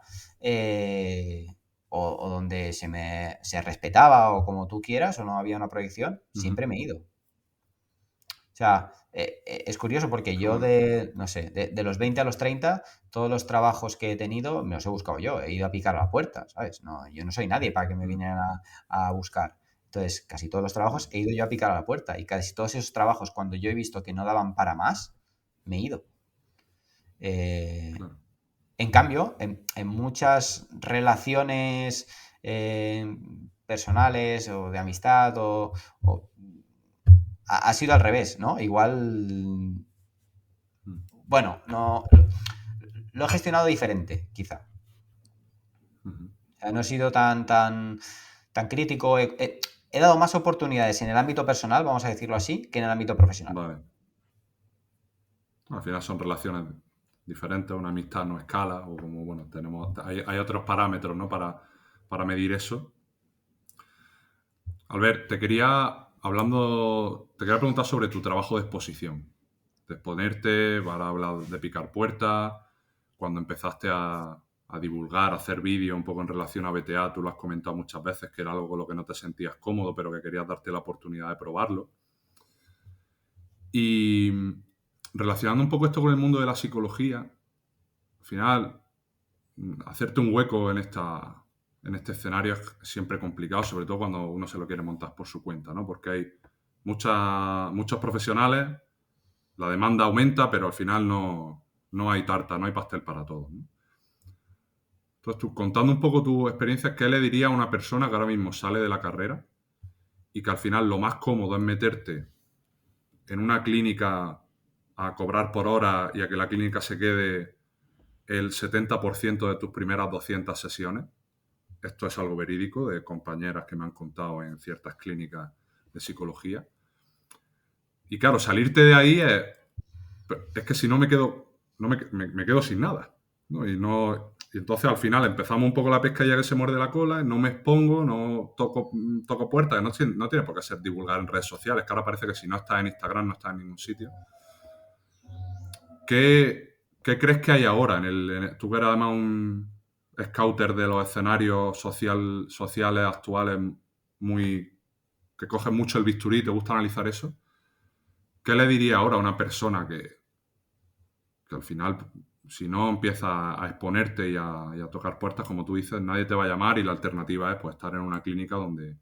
o donde se respetaba o como tú quieras o no había una proyección, siempre me he ido. O sea, es curioso porque yo Bueno. no sé, de los 20 a los 30, todos los trabajos que he tenido me los he buscado yo, he ido a picar a la puerta, ¿sabes? No, yo no soy nadie para que me vinieran a buscar. Entonces, casi todos los trabajos he ido yo a picar a la puerta y casi todos esos trabajos, cuando yo he visto que no daban para más, me he ido. Claro. En cambio, en muchas relaciones personales o de amistad ha sido al revés, ¿no? Igual, bueno, no lo he gestionado diferente, quizá. O sea, no he sido tan crítico. He dado más oportunidades en el ámbito personal, vamos a decirlo así, que en el ámbito profesional. Vale. Al final son relaciones diferentes, una amistad no escala, o como, bueno, hay otros parámetros, ¿no? para medir eso. Albert, te quería preguntar sobre tu trabajo de exposición. de exponerte, para hablar de picar puertas. Cuando empezaste a divulgar, a hacer vídeos un poco en relación a BTA, tú lo has comentado muchas veces, que era algo con lo que no te sentías cómodo, pero que querías darte la oportunidad de probarlo. Y relacionando un poco esto con el mundo de la psicología, al final, hacerte un hueco en este escenario es siempre complicado, sobre todo cuando uno se lo quiere montar por su cuenta, ¿no? Porque hay muchos profesionales, la demanda aumenta, pero al final no hay tarta, no hay pastel para todos, ¿no? Entonces, tú, contando un poco tu experiencia, ¿qué le diría a una persona que ahora mismo sale de la carrera y que al final lo más cómodo es meterte en una clínica a cobrar por hora y a que la clínica se quede el 70% de tus primeras 200 sesiones? Esto es algo verídico de compañeras que me han contado en ciertas clínicas de psicología. Y claro, salirte de ahí es que si no me quedo, me quedo sin nada, ¿no? Y entonces al final empezamos un poco la pescadilla que se muerde la cola, no me expongo, no toco puertas, no tiene por qué ser divulgar en redes sociales, que ahora parece que si no estás en Instagram no estás en ningún sitio. ¿Qué crees que hay ahora? Tú que eres además un scouter de los escenarios sociales actuales que cogen mucho el bisturí, ¿te gusta analizar eso? ¿Qué le diría ahora a una persona que al final, si no empieza a exponerte y a tocar puertas, como tú dices, nadie te va a llamar y la alternativa es pues, estar en una clínica donde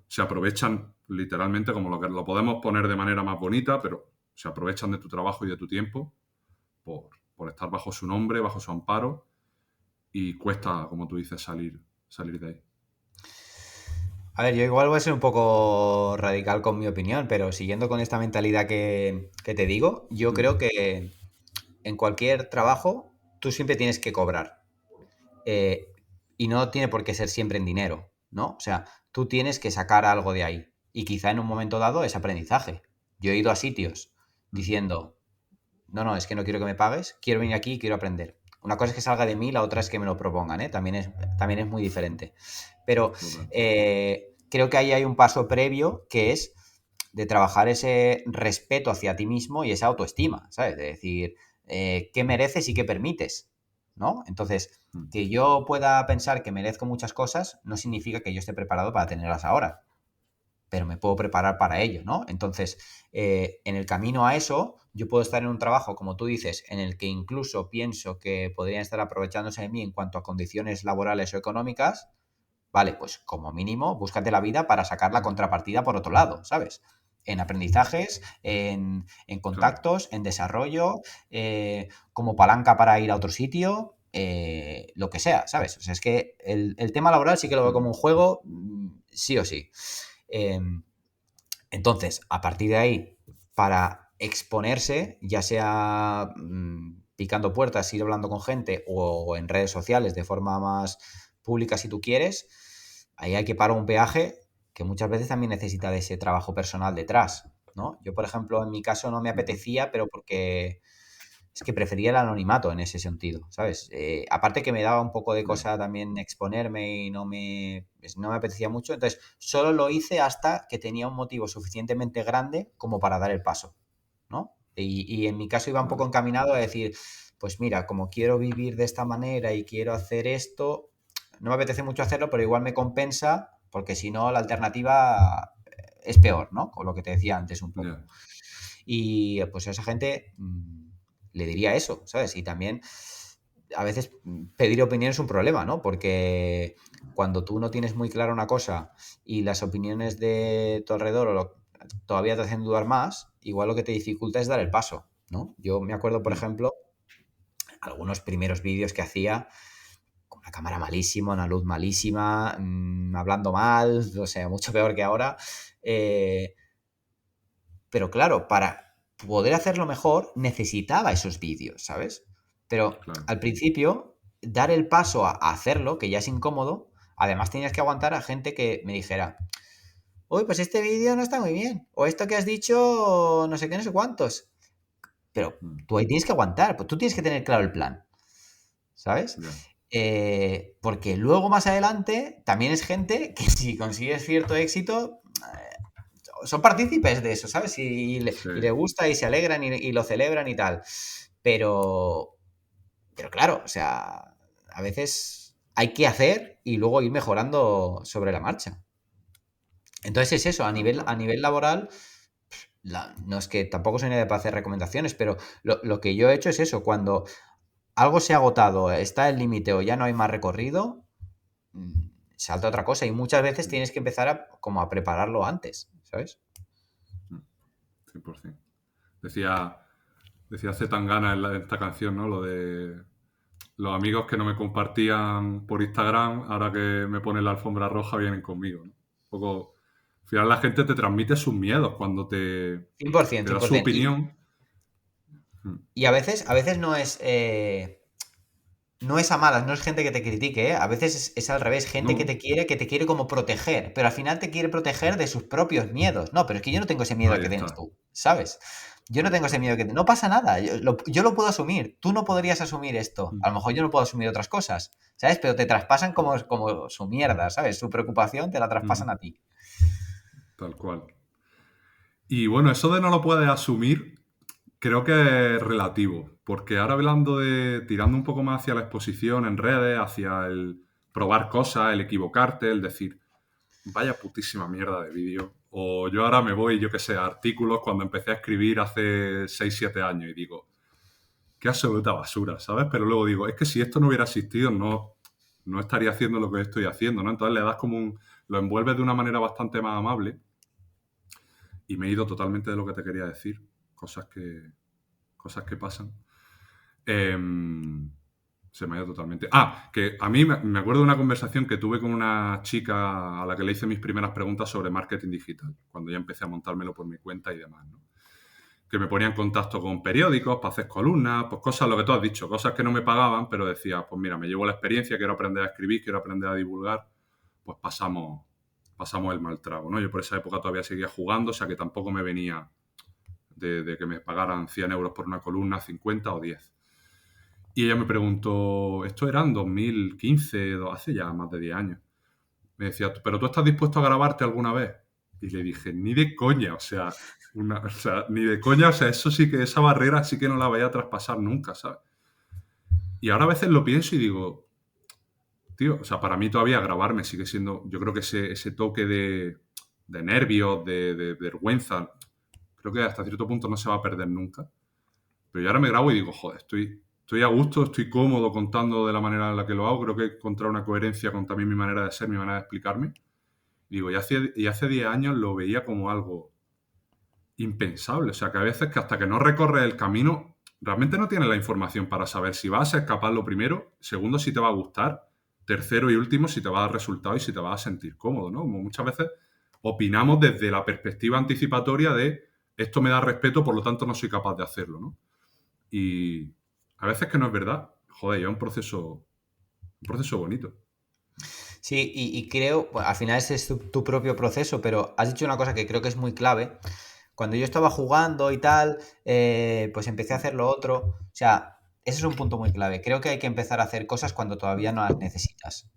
se aprovechan literalmente, como lo podemos poner de manera más bonita, pero se aprovechan de tu trabajo y de tu tiempo por estar bajo su nombre, bajo su amparo, y cuesta, como tú dices, salir de ahí. A ver, yo igual voy a ser un poco radical con mi opinión, pero siguiendo con esta mentalidad que te digo, yo creo que en cualquier trabajo tú siempre tienes que cobrar. Y no tiene por qué ser siempre en dinero, ¿no? O sea, tú tienes que sacar algo de ahí. Y quizá en un momento dado es aprendizaje. Yo he ido a sitios diciendo, no, es que no quiero que me pagues, quiero venir aquí y quiero aprender. Una cosa es que salga de mí, la otra es que me lo propongan, ¿eh? También es muy diferente. Pero creo que ahí hay un paso previo que es de trabajar ese respeto hacia ti mismo y esa autoestima, ¿sabes? De decir, ¿qué mereces y qué permites? ¿No? Entonces, que yo pueda pensar que merezco muchas cosas no significa que yo esté preparado para tenerlas ahora, pero me puedo preparar para ello, ¿no? Entonces, en el camino a eso, yo puedo estar en un trabajo, como tú dices, en el que incluso pienso que podrían estar aprovechándose de mí en cuanto a condiciones laborales o económicas. Vale, pues como mínimo, búscate la vida para sacar la contrapartida por otro lado, ¿sabes? En aprendizajes, en contactos, en desarrollo, como palanca para ir a otro sitio, lo que sea, ¿sabes? O sea, es que el tema laboral sí que lo veo como un juego, sí o sí. Entonces, a partir de ahí, para exponerse, ya sea picando puertas, ir hablando con gente o en redes sociales de forma más pública si tú quieres, ahí hay que pagar un peaje que muchas veces también necesita de ese trabajo personal detrás, ¿no? Yo, por ejemplo, en mi caso no me apetecía, pero porque es que prefería el anonimato en ese sentido, ¿sabes? Aparte que me daba un poco de cosa también exponerme y no me apetecía mucho, entonces solo lo hice hasta que tenía un motivo suficientemente grande como para dar el paso, ¿no? Y en mi caso iba un poco encaminado a decir, pues mira, como quiero vivir de esta manera y quiero hacer esto, no me apetece mucho hacerlo, pero igual me compensa, porque si no la alternativa es peor, ¿no? Con lo que te decía antes un poco. Yeah. Y pues a esa gente le diría eso, ¿sabes? Y también a veces pedir opinión es un problema, ¿no? Porque cuando tú no tienes muy clara una cosa y las opiniones de tu alrededor todavía te hacen dudar más, igual lo que te dificulta es dar el paso, ¿no? Yo me acuerdo, por ejemplo, algunos primeros vídeos que hacía con una cámara malísima, una luz malísima, hablando mal, o sea, mucho peor que ahora. Pero claro, para poder hacerlo mejor necesitaba esos vídeos, ¿sabes? Pero al principio, dar el paso a hacerlo, que ya es incómodo, además tenías que aguantar a gente que me dijera, uy, pues este vídeo no está muy bien, o esto que has dicho no sé qué, no sé cuántos. Pero tú ahí tienes que aguantar, pues tú tienes que tener claro el plan, ¿sabes? Porque luego más adelante también es gente que si consigues cierto éxito, son partícipes de eso, ¿sabes? Y Sí. le gusta y se alegran y lo celebran y tal. Pero claro, o sea, a veces hay que hacer y luego ir mejorando sobre la marcha. Entonces es eso, a nivel laboral, no es que tampoco soy nadie para hacer recomendaciones, pero lo que yo he hecho es eso, cuando algo se ha agotado, está el límite o ya no hay más recorrido, salta otra cosa y muchas veces tienes que empezar como a prepararlo antes, ¿sabes? 100%. Decía Zetangana en esta canción, ¿no? Lo de los amigos que no me compartían por Instagram, ahora que me ponen la alfombra roja, vienen conmigo, ¿no? Un poco, al final la gente te transmite sus miedos cuando te 100%, da su 100%. opinión. Y a veces no es a malas, no es gente que te critique, ¿eh? A veces es al revés, gente No. que te quiere como proteger, pero al final te quiere proteger de sus propios miedos. No, pero es que yo no tengo ese miedo Ahí que tienes está. tú, ¿sabes? Yo no tengo ese miedo que... No pasa nada, yo lo puedo asumir. Tú no podrías asumir esto. A lo mejor yo no puedo asumir otras cosas, ¿sabes? Pero te traspasan como su mierda, ¿sabes? Su preocupación te la traspasan a ti. Tal cual. Y bueno, eso de no lo puedes asumir, creo que es relativo, porque ahora hablando de tirando un poco más hacia la exposición en redes, hacia el probar cosas, el equivocarte, el decir, vaya putísima mierda de vídeo. O yo ahora me voy, yo qué sé, a artículos cuando empecé a escribir hace 6 7 años y digo, qué absoluta basura, ¿sabes? Pero luego digo, es que si esto no hubiera existido, no estaría haciendo lo que estoy haciendo, ¿no? Entonces le das como lo envuelves de una manera bastante más amable y me he ido totalmente de lo que te quería decir, cosas que pasan. Se me ha ido totalmente. Que a mí me acuerdo de una conversación que tuve con una chica a la que le hice mis primeras preguntas sobre marketing digital, cuando ya empecé a montármelo por mi cuenta y demás, ¿no? Que me ponía en contacto con periódicos para hacer columnas, pues cosas, lo que tú has dicho, cosas que no me pagaban, pero decía, pues mira, me llevo la experiencia, quiero aprender a escribir, quiero aprender a divulgar, pues pasamos el mal trago, ¿no? Yo por esa época todavía seguía jugando, o sea que tampoco me venía de que me pagaran 100 euros por una columna, 50 o 10. Y ella me preguntó, esto era en 2015, hace ya más de 10 años. Me decía, ¿pero tú estás dispuesto a grabarte alguna vez? Y le dije, ni de coña, o sea, ni de coña, o sea, eso sí que, esa barrera sí que no la vaya a traspasar nunca, ¿sabes? Y ahora a veces lo pienso y digo, tío, o sea, para mí todavía grabarme sigue siendo, yo creo que ese toque de nervios, de vergüenza, creo que hasta cierto punto no se va a perder nunca. Pero yo ahora me grabo y digo, joder, estoy a gusto, estoy cómodo contando de la manera en la que lo hago, creo que he encontrado una coherencia con también mi manera de ser, mi manera de explicarme. Digo, y hace 10 años lo veía como algo impensable. O sea, que a veces que hasta que no recorres el camino, realmente no tienes la información para saber si vas a ser capaz lo primero, segundo, si te va a gustar, tercero y último, si te va a dar resultado y si te vas a sentir cómodo, ¿no? Como muchas veces opinamos desde la perspectiva anticipatoria de esto me da respeto, por lo tanto no soy capaz de hacerlo, ¿no? Y a veces que no es verdad. Joder, ya es un proceso bonito. Sí, y creo, bueno, al final ese es tu propio proceso, pero has dicho una cosa que creo que es muy clave. Cuando yo estaba jugando y tal, pues empecé a hacer lo otro. O sea, ese es un punto muy clave. Creo que hay que empezar a hacer cosas cuando todavía no las necesitas.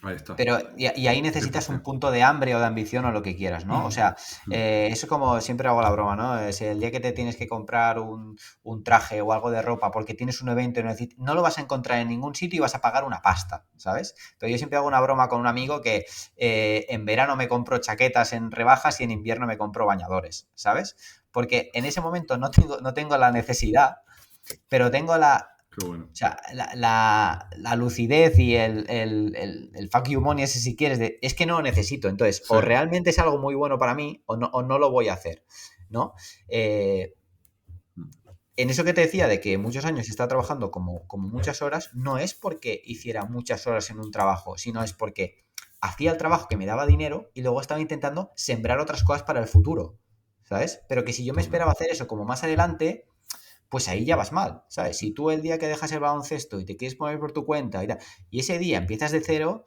Ahí está. Pero, y ahí necesitas un 100%. punto de hambre o de ambición o lo que quieras, ¿no? O sea, eso como siempre hago la broma, ¿no? Si el día que te tienes que comprar un traje o algo de ropa porque tienes un evento y no lo vas a encontrar en ningún sitio y vas a pagar una pasta, ¿sabes? Pero yo siempre hago una broma con un amigo que en verano me compro chaquetas en rebajas y en invierno me compro bañadores, ¿sabes? Porque en ese momento no tengo la necesidad, pero tengo Qué bueno. o sea, la lucidez y el fuck you money ese si quieres, es que no lo necesito. Entonces, Sí. o realmente es algo muy bueno para mí o no lo voy a hacer, ¿no? En eso que te decía de que muchos años está trabajando como muchas horas, no es porque hiciera muchas horas en un trabajo, sino es porque hacía el trabajo que me daba dinero y luego estaba intentando sembrar otras cosas para el futuro, ¿sabes? Pero que si yo me esperaba hacer eso como más adelante, pues ahí ya vas mal, ¿sabes? Si tú el día que dejas el baloncesto y te quieres poner por tu cuenta y tal, y ese día empiezas de cero,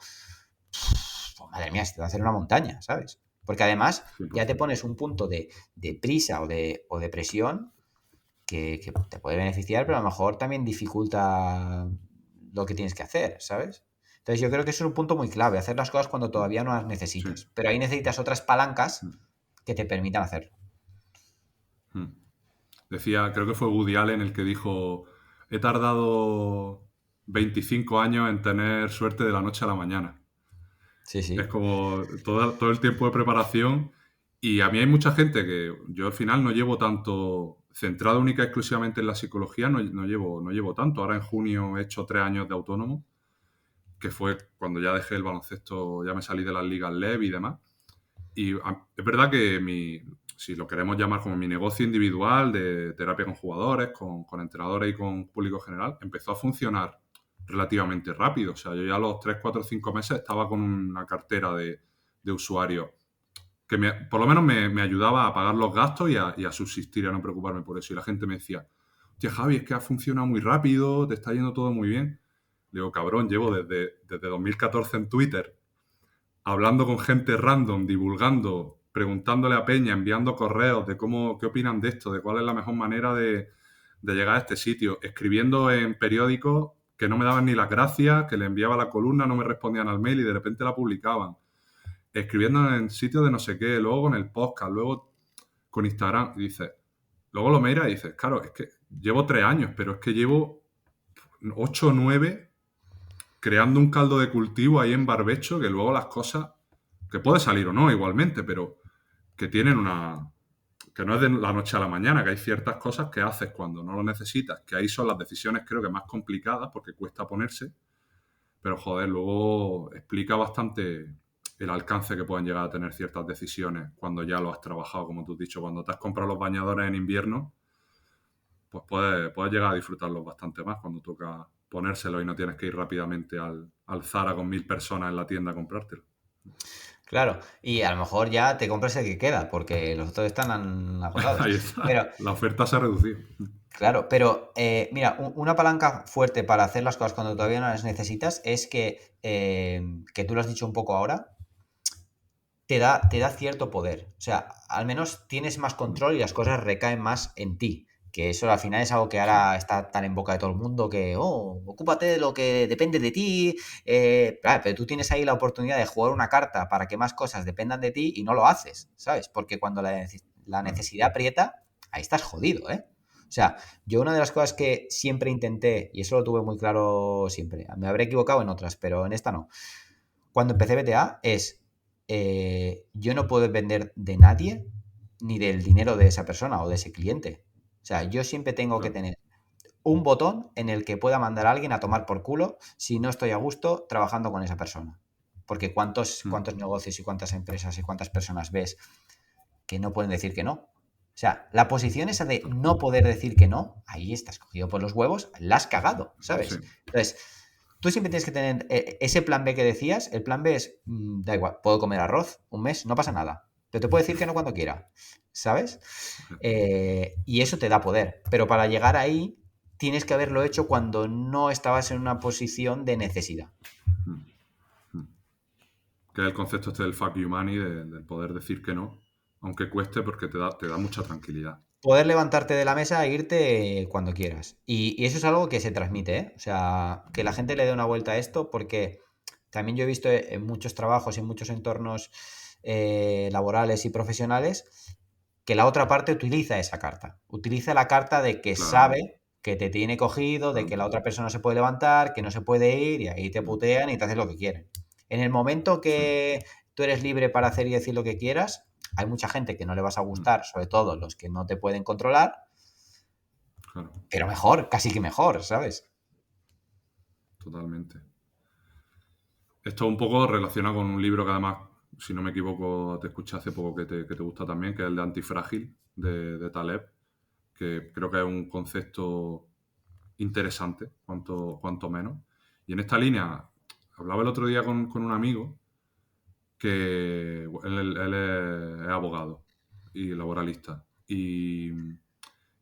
pues madre mía, se te va a hacer una montaña, ¿sabes? Porque además ya te 100%. pones un punto de prisa o de presión que te puede beneficiar, pero a lo mejor también dificulta lo que tienes que hacer, ¿sabes? Entonces yo creo que eso es un punto muy clave, hacer las cosas cuando todavía no las necesitas. Sí. Pero ahí necesitas otras palancas que te permitan hacerlo. Decía, creo que fue Woody Allen el que dijo, he tardado 25 años en tener suerte de la noche a la mañana. Sí, sí. Es como todo el tiempo de preparación. Y a mí hay mucha gente que yo al final no llevo tanto, centrado única y exclusivamente en la psicología, no llevo tanto. Ahora en junio he hecho 3 años de autónomo, que fue cuando ya dejé el baloncesto, ya me salí de las ligas LEV y demás. Y es verdad que si lo queremos llamar como mi negocio individual de terapia con jugadores, con entrenadores y con público general, empezó a funcionar relativamente rápido. O sea, yo ya a los 3, 4, 5 meses estaba con una cartera de usuarios que por lo menos me ayudaba a pagar los gastos y a subsistir, a no preocuparme por eso. Y la gente me decía, hostia, Javi, es que ha funcionado muy rápido, te está yendo todo muy bien. Le digo, cabrón, llevo desde 2014 en Twitter hablando con gente random, divulgando, preguntándole a Peña, enviando correos de qué opinan de esto, de cuál es la mejor manera de llegar a este sitio, escribiendo en periódicos que no me daban ni las gracias, que le enviaba la columna, no me respondían al mail y de repente la publicaban, escribiendo en sitios de no sé qué, luego con el podcast, luego con Instagram, y dices, luego lo miras y dices, claro, es que llevo 3 años, pero es que llevo 8 o 9 creando un caldo de cultivo ahí en barbecho, que luego las cosas, que puede salir o no igualmente, pero que tienen que no es de la noche a la mañana, que hay ciertas cosas que haces cuando no lo necesitas, que ahí son las decisiones creo que más complicadas porque cuesta ponerse, pero joder, luego explica bastante el alcance que pueden llegar a tener ciertas decisiones cuando ya lo has trabajado, como tú has dicho, cuando te has comprado los bañadores en invierno, pues puedes llegar a disfrutarlos bastante más cuando toca ponérselo y no tienes que ir rápidamente al Zara con 1000 personas en la tienda a comprártelo. Claro, y a lo mejor ya te compras el que queda, porque los otros están agotados. Ahí está. Pero, La oferta se ha reducido. claro, pero mira, una palanca fuerte para hacer las cosas cuando todavía no las necesitas es que tú lo has dicho un poco ahora, te da cierto poder. O sea, al menos tienes más control y las cosas recaen más en ti. Que eso al final es algo que ahora está tan en boca de todo el mundo que, ocúpate de lo que depende de ti. Claro, pero tú tienes ahí la oportunidad de jugar una carta para que más cosas dependan de ti y no lo haces, ¿sabes? Porque cuando la necesidad aprieta, ahí estás jodido, ¿eh? O sea, yo una de las cosas que siempre intenté, y eso lo tuve muy claro siempre, me habré equivocado en otras, pero en esta no. Cuando empecé BTA yo no puedo depender de nadie ni del dinero de esa persona o de ese cliente. O sea, yo siempre tengo que tener un botón en el que pueda mandar a alguien a tomar por culo si no estoy a gusto trabajando con esa persona. Porque cuántos negocios y cuántas empresas y cuántas personas ves que no pueden decir que no. O sea, la posición esa de no poder decir que no, ahí estás cogido por los huevos, la has cagado, ¿sabes? Sí. Entonces, tú siempre tienes que tener ese plan B que decías. El plan B es, da igual, puedo comer arroz un mes, no pasa nada. Pero te puedo decir que no cuando quiera, ¿sabes? Y eso te da poder. Pero para llegar ahí, tienes que haberlo hecho cuando no estabas en una posición de necesidad. Que es el concepto este del fuck you money, del poder decir que no, aunque cueste, porque te da mucha tranquilidad. Poder levantarte de la mesa e irte cuando quieras. Y eso es algo que se transmite, ¿eh? O sea, que la gente le dé una vuelta a esto, porque también yo he visto en muchos trabajos y en muchos entornos laborales y profesionales que la otra parte utiliza esa carta. Utiliza la carta de que Claro. sabe que te tiene cogido, de que la otra persona se puede levantar, que no se puede ir, y ahí te putean y te hacen lo que quieren. En el momento que tú eres libre para hacer y decir lo que quieras, hay mucha gente que no le vas a gustar, sobre todo los que no te pueden controlar, Claro, pero mejor, casi que mejor, ¿sabes? totalmente. Esto un poco relaciona con un libro que además, si no me equivoco, te escuché hace poco que te gusta también, que es el de Antifrágil, de Taleb, que creo que es un concepto interesante, cuanto menos. Y en esta línea, hablaba el otro día con un amigo que él es abogado y laboralista. Y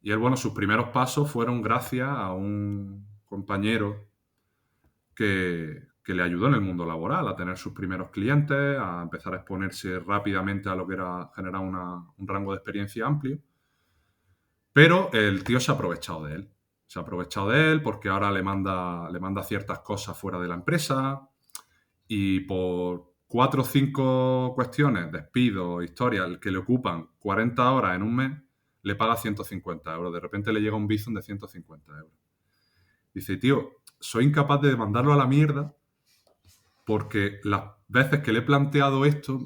él, bueno, sus primeros pasos fueron gracias a un compañero que le ayudó en el mundo laboral, a tener sus primeros clientes, a empezar a exponerse rápidamente a lo que era generar un rango de experiencia amplio. Pero el tío se ha aprovechado de él. Se ha aprovechado de él porque ahora le manda ciertas cosas fuera de la empresa y por 4 o 5 cuestiones, despido, historias, que le ocupan 40 horas en un mes, le paga 150 euros. De repente le llega un bizum de 150 euros. Dice, tío, soy incapaz de mandarlo a la mierda porque las veces que le he planteado esto,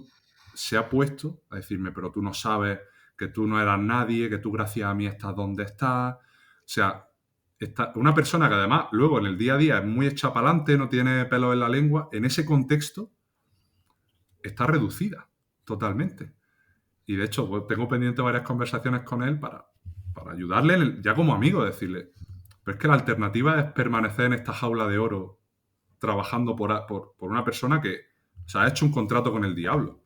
se ha puesto a decirme, pero tú no sabes que tú no eras nadie, que tú gracias a mí estás donde estás. O sea, una persona que además luego en el día a día es muy hecha para adelante, no tiene pelos en la lengua, en ese contexto está reducida totalmente. Y de hecho, pues, tengo pendiente varias conversaciones con él para ayudarle, ya como amigo, decirle, pero es que la alternativa es permanecer en esta jaula de oro trabajando por una persona que se ha hecho un contrato con el diablo.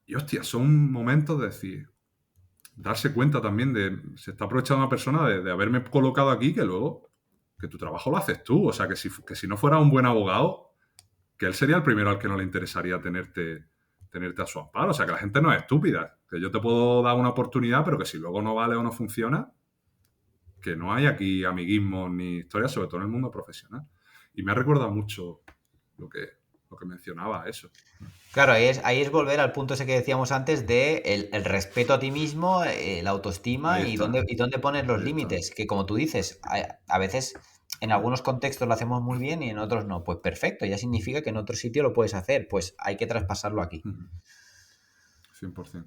Y hostia, son momentos de decir, darse cuenta también de, se está aprovechando una persona de haberme colocado aquí, que luego, que tu trabajo lo haces tú. O sea, que si no fuera un buen abogado, que él sería el primero al que no le interesaría tenerte a su amparo. O sea, que la gente no es estúpida. Que yo te puedo dar una oportunidad, pero que si luego no vale o no funciona, que no hay aquí amiguismos ni historias, sobre todo en el mundo profesional. Y me ha recordado mucho lo que mencionaba eso. Claro, ahí es volver al punto ese que decíamos antes de el respeto a ti mismo, la autoestima y dónde pones los límites. Que como tú dices, a veces en algunos contextos lo hacemos muy bien y en otros no. Pues perfecto, ya significa que en otro sitio lo puedes hacer. Pues hay que traspasarlo aquí. 100%.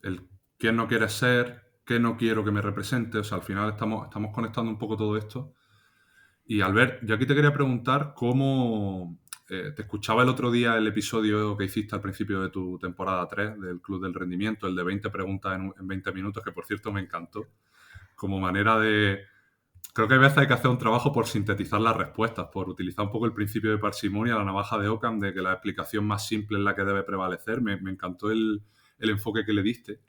El quién no quiere ser, qué no quiero que me represente. O sea, al final estamos conectando un poco todo esto. Y Albert, yo aquí te quería preguntar cómo... te escuchaba el otro día el episodio que hiciste al principio de tu temporada 3 del Club del Rendimiento, el de 20 preguntas en 20 minutos, que por cierto me encantó. Como manera de... Creo que a veces hay que hacer un trabajo por sintetizar las respuestas, por utilizar un poco el principio de parsimonia, la navaja de Occam, de que la explicación más simple es la que debe prevalecer. Me encantó el enfoque que le diste.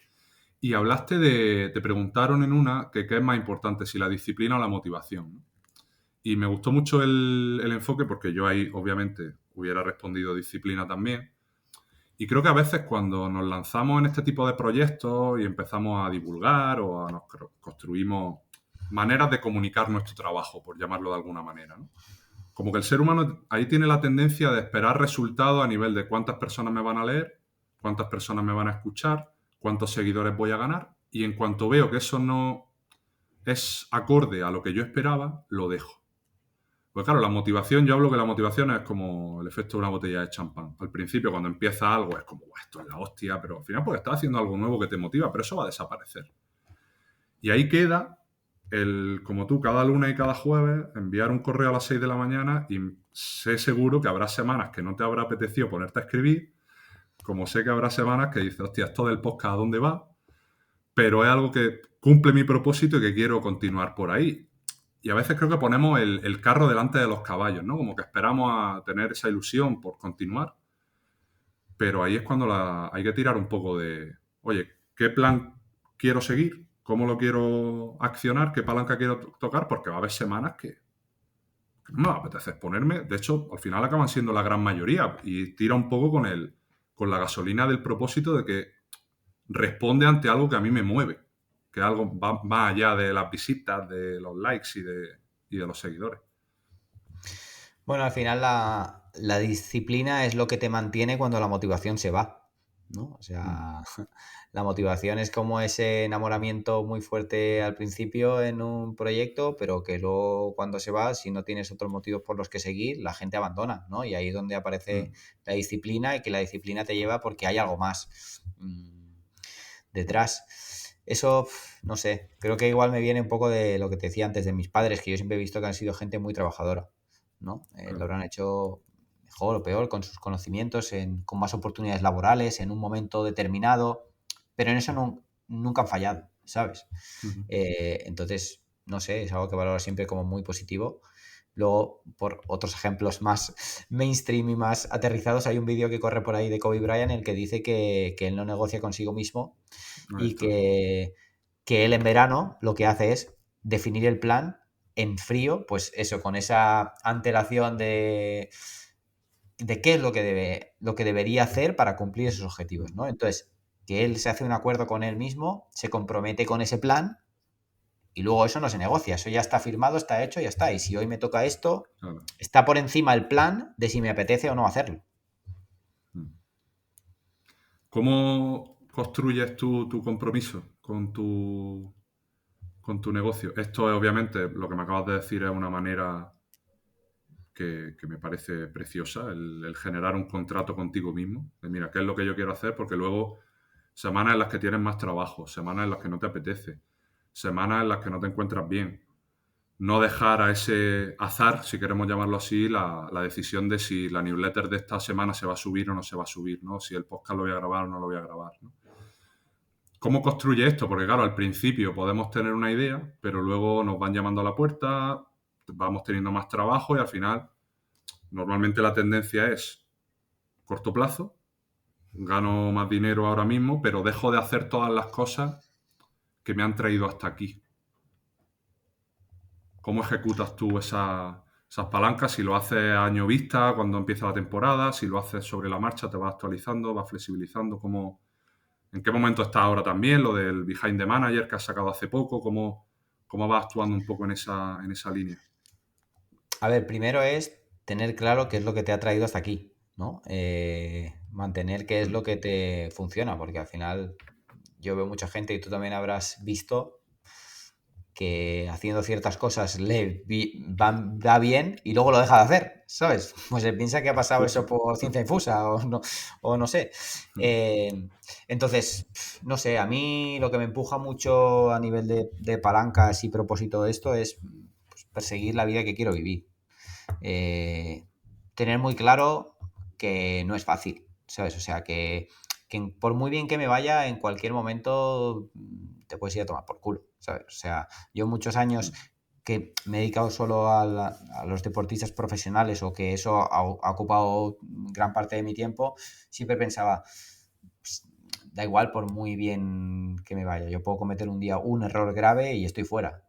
Y hablaste te preguntaron en una que qué es más importante, si la disciplina o la motivación, ¿no? Y me gustó mucho el enfoque porque yo ahí, obviamente, hubiera respondido disciplina también. Y creo que a veces cuando nos lanzamos en este tipo de proyectos y empezamos a divulgar o nos construimos maneras de comunicar nuestro trabajo, por llamarlo de alguna manera, ¿no? Como que el ser humano ahí tiene la tendencia de esperar resultados a nivel de cuántas personas me van a leer, cuántas personas me van a escuchar, cuántos seguidores voy a ganar. Y en cuanto veo que eso no es acorde a lo que yo esperaba, lo dejo. Pues claro, la motivación, yo hablo que la motivación es como el efecto de una botella de champán. Al principio, cuando empieza algo, es como, esto es la hostia, pero al final porque estás haciendo algo nuevo que te motiva, pero eso va a desaparecer. Y ahí queda como tú, cada lunes y cada jueves, enviar un correo a las 6 de la mañana y sé seguro que habrá semanas que no te habrá apetecido ponerte a escribir, como sé que habrá semanas que dices, hostia, esto del podcast, ¿a dónde va? Pero es algo que cumple mi propósito y que quiero continuar por ahí. Y a veces creo que ponemos el carro delante de los caballos, ¿no? Como que esperamos a tener esa ilusión por continuar. Pero ahí es cuando hay que tirar un poco de, oye, ¿qué plan quiero seguir? ¿Cómo lo quiero accionar? ¿Qué palanca quiero tocar? Porque va a haber semanas que no me apetece exponerme. De hecho, al final acaban siendo la gran mayoría. Y tira un poco con la gasolina del propósito de que responde ante algo que a mí me mueve. Que algo va más allá de las visitas, de los likes y de los seguidores. Bueno, al final la disciplina es lo que te mantiene cuando la motivación se va, ¿no? O sea, la motivación es como ese enamoramiento muy fuerte al principio en un proyecto, pero que luego cuando se va, si no tienes otros motivos por los que seguir, la gente abandona, ¿no? Y ahí es donde aparece la disciplina y que la disciplina te lleva porque hay algo más detrás. Eso, no sé, creo que igual me viene un poco de lo que te decía antes de mis padres, que yo siempre he visto que han sido gente muy trabajadora, ¿no? Lo habrán hecho mejor o peor con sus conocimientos, con más oportunidades laborales, en un momento determinado, pero en eso nunca han fallado, ¿sabes? Entonces, no sé, es algo que valoro siempre como muy positivo. Luego, por otros ejemplos más mainstream y más aterrizados, hay un vídeo que corre por ahí de Kobe Bryant en el que dice que él no negocia consigo mismo y que él en verano lo que hace es definir el plan en frío, pues eso, con esa antelación de qué es lo que debería hacer para cumplir esos objetivos, ¿no? Entonces, que él se hace un acuerdo con él mismo, se compromete con ese plan y luego eso no se negocia, eso ya está firmado, está hecho, ya está. Y si hoy me toca esto, está por encima el plan de si me apetece o no hacerlo. ¿Cómo construyes tu compromiso con tu negocio? Esto es, obviamente, lo que me acabas de decir es una manera que me parece preciosa, el generar un contrato contigo mismo, de mira, ¿qué es lo que yo quiero hacer? Porque luego semanas en las que tienes más trabajo, semanas en las que no te apetece, semanas en las que no te encuentras bien. No dejar a ese azar, si queremos llamarlo así, la decisión de si la newsletter de esta semana se va a subir o no se va a subir, ¿no? Si el podcast lo voy a grabar o no lo voy a grabar, ¿no? ¿Cómo construye esto? Porque claro, al principio podemos tener una idea, pero luego nos van llamando a la puerta, vamos teniendo más trabajo y al final normalmente la tendencia es corto plazo, gano más dinero ahora mismo, pero dejo de hacer todas las cosas que me han traído hasta aquí. ¿Cómo ejecutas tú esas palancas? Si lo haces a año vista, cuando empieza la temporada, si lo haces sobre la marcha, te vas actualizando, vas flexibilizando, ¿en qué momento estás ahora también? Lo del Behind the Manager que has sacado hace poco, ¿cómo vas actuando un poco en esa línea? A ver, primero es tener claro qué es lo que te ha traído hasta aquí, ¿no? Mantener qué es lo que te funciona, porque al final yo veo mucha gente y tú también habrás visto que haciendo ciertas cosas va bien y luego lo deja de hacer, ¿sabes? Pues se piensa que ha pasado eso por ciencia infusa o no sé. Entonces, no sé, a mí lo que me empuja mucho a nivel de palancas y propósito de esto es pues, perseguir la vida que quiero vivir. Tener muy claro que no es fácil, ¿sabes? O sea, que por muy bien que me vaya, en cualquier momento te puedes ir a tomar por culo, ¿sabes? O sea, yo muchos años que me he dedicado solo a los deportistas profesionales o que eso ha ocupado gran parte de mi tiempo, siempre pensaba, pues, da igual por muy bien que me vaya, yo puedo cometer un día un error grave y estoy fuera.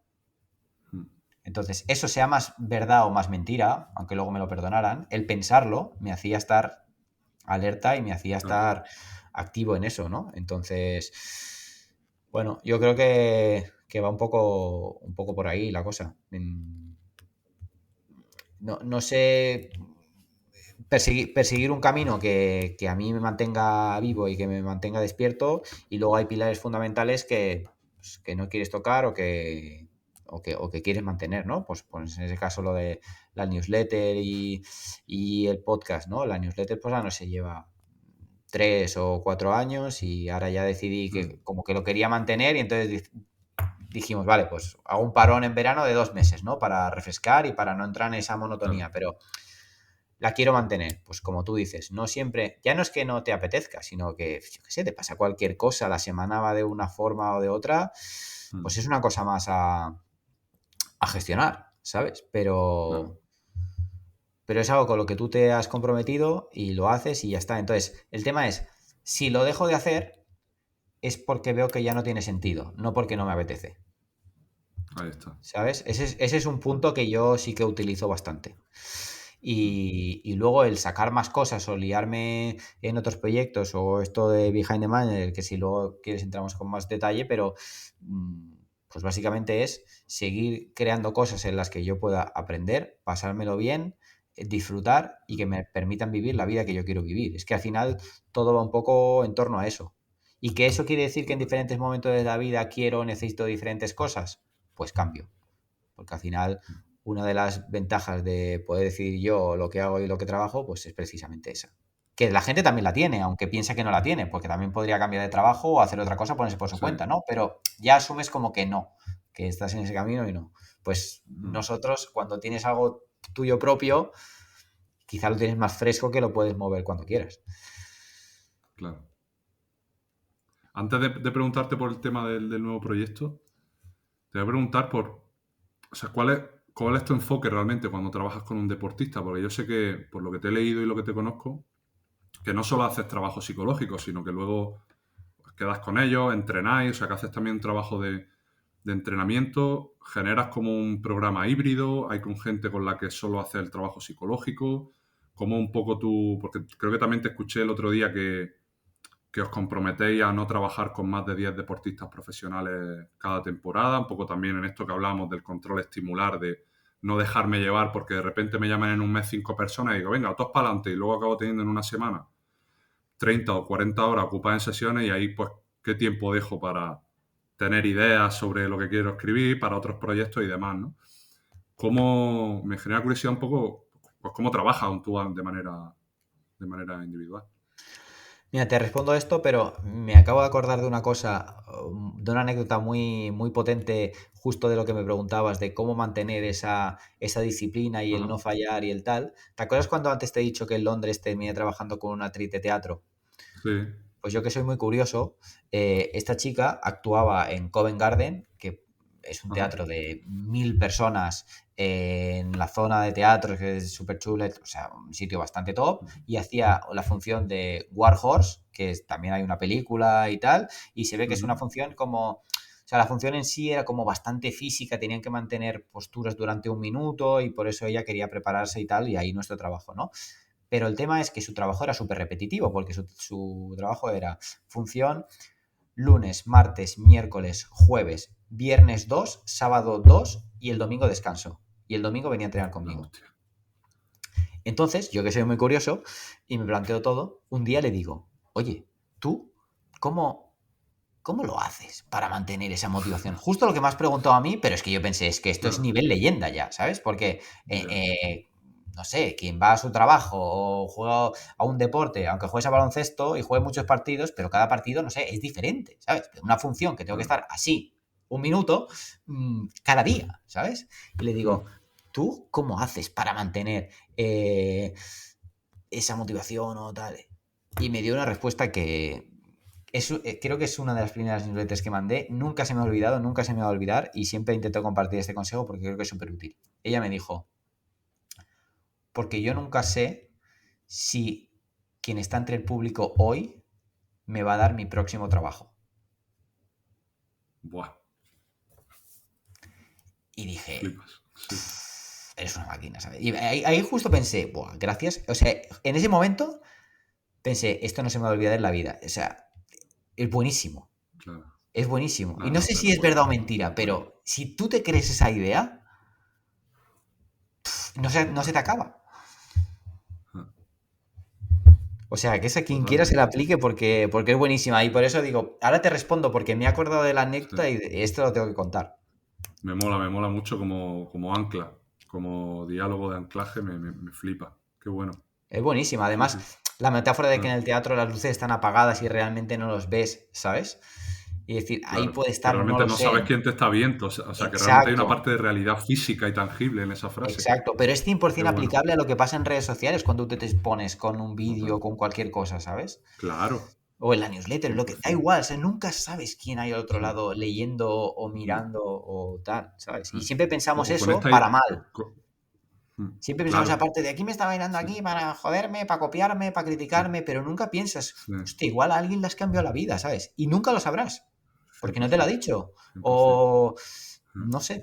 Entonces, eso sea más verdad o más mentira, aunque luego me lo perdonaran, el pensarlo me hacía estar alerta y me hacía estar activo en eso, ¿no? Entonces, bueno, yo creo que va un poco por ahí la cosa. No sé, perseguir un camino que a mí me mantenga vivo y que me mantenga despierto, y luego hay pilares fundamentales pues, que no quieres tocar o que quieres mantener, ¿no? Pues en ese caso lo de la newsletter y el podcast, ¿no? La newsletter pues ahora no se lleva 3 o 4 años y ahora ya decidí que como que lo quería mantener y entonces dijimos, vale, pues hago un parón en verano de 2 meses, ¿no? Para refrescar y para no entrar en esa monotonía, pero la quiero mantener. Pues como tú dices, no siempre, ya no es que no te apetezca, sino que, yo qué sé, te pasa cualquier cosa, la semana va de una forma o de otra, pues es una cosa más a gestionar, ¿sabes? Pero es algo con lo que tú te has comprometido y lo haces y ya está. Entonces, el tema es, si lo dejo de hacer, es porque veo que ya no tiene sentido, no porque no me apetece. Ahí está. ¿Sabes? Ese es un punto que yo sí que utilizo bastante. Y luego el sacar más cosas o liarme en otros proyectos o esto de Behind the Manager, que si luego quieres entramos con más detalle, pero pues básicamente es seguir creando cosas en las que yo pueda aprender, pasármelo bien, disfrutar y que me permitan vivir la vida que yo quiero vivir. Es que al final todo va un poco en torno a eso. ¿Y que eso quiere decir que en diferentes momentos de la vida quiero o necesito diferentes cosas? Pues cambio. Porque al final una de las ventajas de poder decidir yo lo que hago y lo que trabajo, pues es precisamente esa. Que la gente también la tiene, aunque piensa que no la tiene, porque también podría cambiar de trabajo o hacer otra cosa, ponerse por su cuenta, ¿no? Pero ya asumes como que no, que estás en ese camino y no. Pues nosotros, cuando tienes algo tuyo propio, quizá lo tienes más fresco que lo puedes mover cuando quieras. Claro. Antes de preguntarte por el tema del nuevo proyecto, te voy a preguntar o sea, ¿cuál es tu enfoque realmente cuando trabajas con un deportista? Porque yo sé que, por lo que te he leído y lo que te conozco, que no solo haces trabajo psicológico, sino que luego quedas con ellos, entrenáis, o sea, que haces también un trabajo de entrenamiento, generas como un programa híbrido, hay con gente con la que solo haces el trabajo psicológico, como un poco tú, porque creo que también te escuché el otro día que os comprometéis a no trabajar con más de 10 deportistas profesionales cada temporada, un poco también en esto que hablamos del control estimular, de no dejarme llevar porque de repente me llaman en un mes 5 personas y digo, venga, todos para adelante y luego acabo teniendo en una semana 30 o 40 horas ocupadas en sesiones y ahí pues qué tiempo dejo para tener ideas sobre lo que quiero escribir, para otros proyectos y demás, ¿no? Me genera curiosidad un poco, pues cómo trabajas tú de manera individual. Mira, te respondo esto, pero me acabo de acordar de una cosa, de una anécdota muy, muy potente, justo de lo que me preguntabas, de cómo mantener esa disciplina y el Ajá. no fallar y el tal. ¿Te acuerdas cuando antes te he dicho que en Londres terminé trabajando con una actriz de teatro? Sí. Pues yo que soy muy curioso, esta chica actuaba en Covent Garden, que es un Ajá. teatro de 1000 personas en la zona de teatro, que es súper chulo, o sea, un sitio bastante top, y hacía la función de War Horse, también hay una película y tal, y se ve que es una Ujú. función como... O sea, la función en sí era como bastante física, tenían que mantener posturas durante un minuto y por eso ella quería prepararse y tal, y ahí nuestro trabajo, ¿no? Pero el tema es que su trabajo era súper repetitivo, porque su trabajo era función lunes, martes, miércoles, jueves, viernes 2, sábado 2 y el domingo descanso. Y el domingo venía a entrenar La conmigo. hostia. Entonces, yo que soy muy curioso y me planteo todo, un día le digo, oye, ¿tú cómo lo haces para mantener esa motivación? Justo lo que me has preguntado a mí, pero es que yo pensé, es que esto es Claro. nivel leyenda ya, ¿sabes? Porque, Ya. no sé, quien va a su trabajo o juega a un deporte, aunque juegues a baloncesto y juegue muchos partidos, pero cada partido, no sé, es diferente, ¿sabes? Una función que tengo que Claro. estar así, un minuto, cada día, ¿sabes? Y le digo, ¿tú cómo haces para mantener esa motivación o tal? Y me dio una respuesta que creo que es una de las primeras newsletters que mandé. Nunca se me ha olvidado, nunca se me va a olvidar y siempre intento compartir este consejo porque creo que es súper útil. Ella me dijo, porque yo nunca sé si quien está entre el público hoy me va a dar mi próximo trabajo. Buah, Y dije, flipas. Sí. eres una máquina, ¿sabes? Y ahí justo pensé, buah, gracias. O sea, en ese momento pensé, esto no se me va a olvidar en la vida. O sea, es buenísimo. Claro. Es buenísimo. Y No, no no, sé tal si es cual. verdad o mentira, Tal cual. pero si tú te crees esa idea, no se te acaba. Ah, O sea, que esa quien quiera se la totalmente. aplique porque es buenísima. Y por eso digo, ahora te respondo porque me he acordado de la Sí. anécdota y esto lo tengo que contar. Me mola mucho como ancla, como diálogo de anclaje, me flipa. Qué bueno. Es buenísima. Sí, sí. Además, la metáfora de que en Ah, el teatro las luces están apagadas y realmente no los ves, ¿sabes? Y decir, ahí claro. puede Que estar, no realmente lo no sabes sé. quién te está viendo. O sea, que realmente hay una Exacto, parte de realidad física y tangible en esa frase. exacto. Pero es Qué 100% bueno. aplicable a lo que pasa en redes sociales cuando tú te expones con un vídeo, Total. con cualquier cosa, ¿sabes? Claro. O en la newsletter, lo que da 100%. igual, o sea, nunca sabes quién hay al otro Sí. lado leyendo o No. mirando o tal, ¿sabes? Y Ah. siempre pensamos O con eso esta... para mal. co- Siempre pensamos esa Claro. parte de aquí me está mirando Sí. aquí para joderme, para copiarme, para criticarme, pero nunca piensas, Sí. hostia, igual a alguien le has cambiado la vida, ¿sabes? Y nunca lo sabrás, porque no te lo ha 100%. dicho. 100%. O Ah, no sé.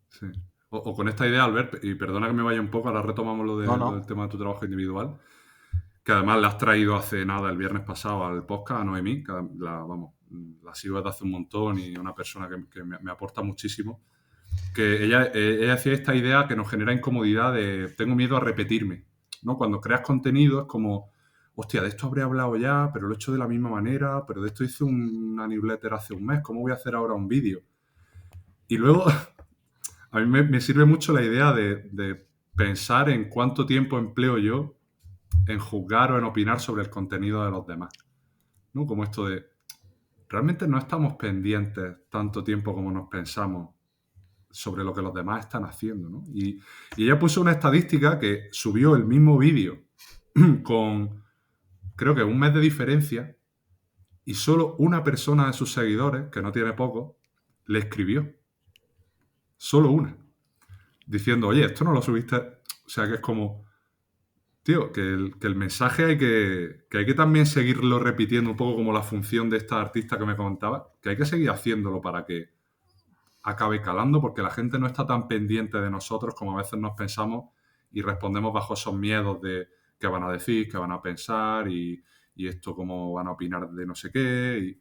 sí. O con esta idea, Albert, y perdona que me vaya un poco, ahora retomamos No, lo del no. tema de tu trabajo individual, que además la has traído hace nada, el viernes pasado, al podcast, a Noemí, que la sigo desde hace un montón y una persona que me aporta muchísimo, que ella decía esta idea que nos genera incomodidad de tengo miedo a repetirme, ¿no? Cuando creas contenido es como, hostia, de esto habré hablado ya, pero lo he hecho de la misma manera, pero de esto hice una newsletter hace un mes, ¿cómo voy a hacer ahora un vídeo? Y luego a mí me sirve mucho la idea de pensar en cuánto tiempo empleo yo en juzgar o en opinar sobre el contenido de los demás, ¿no? Como esto de, realmente no estamos pendientes tanto tiempo como nos pensamos sobre lo que los demás están haciendo, ¿no? Y ella puso una estadística que subió el mismo vídeo con, creo que un mes de diferencia y solo una persona de sus seguidores, que no tiene poco, le escribió. Solo una. Diciendo, oye, esto no lo subiste. O sea, que es como, tío, que el mensaje que hay que también seguirlo repitiendo un poco como la función de esta artista que me comentaba, que hay que seguir haciéndolo para que acabe calando, porque la gente no está tan pendiente de nosotros como a veces nos pensamos y respondemos bajo esos miedos de qué van a decir, qué van a pensar y esto cómo van a opinar de no sé qué.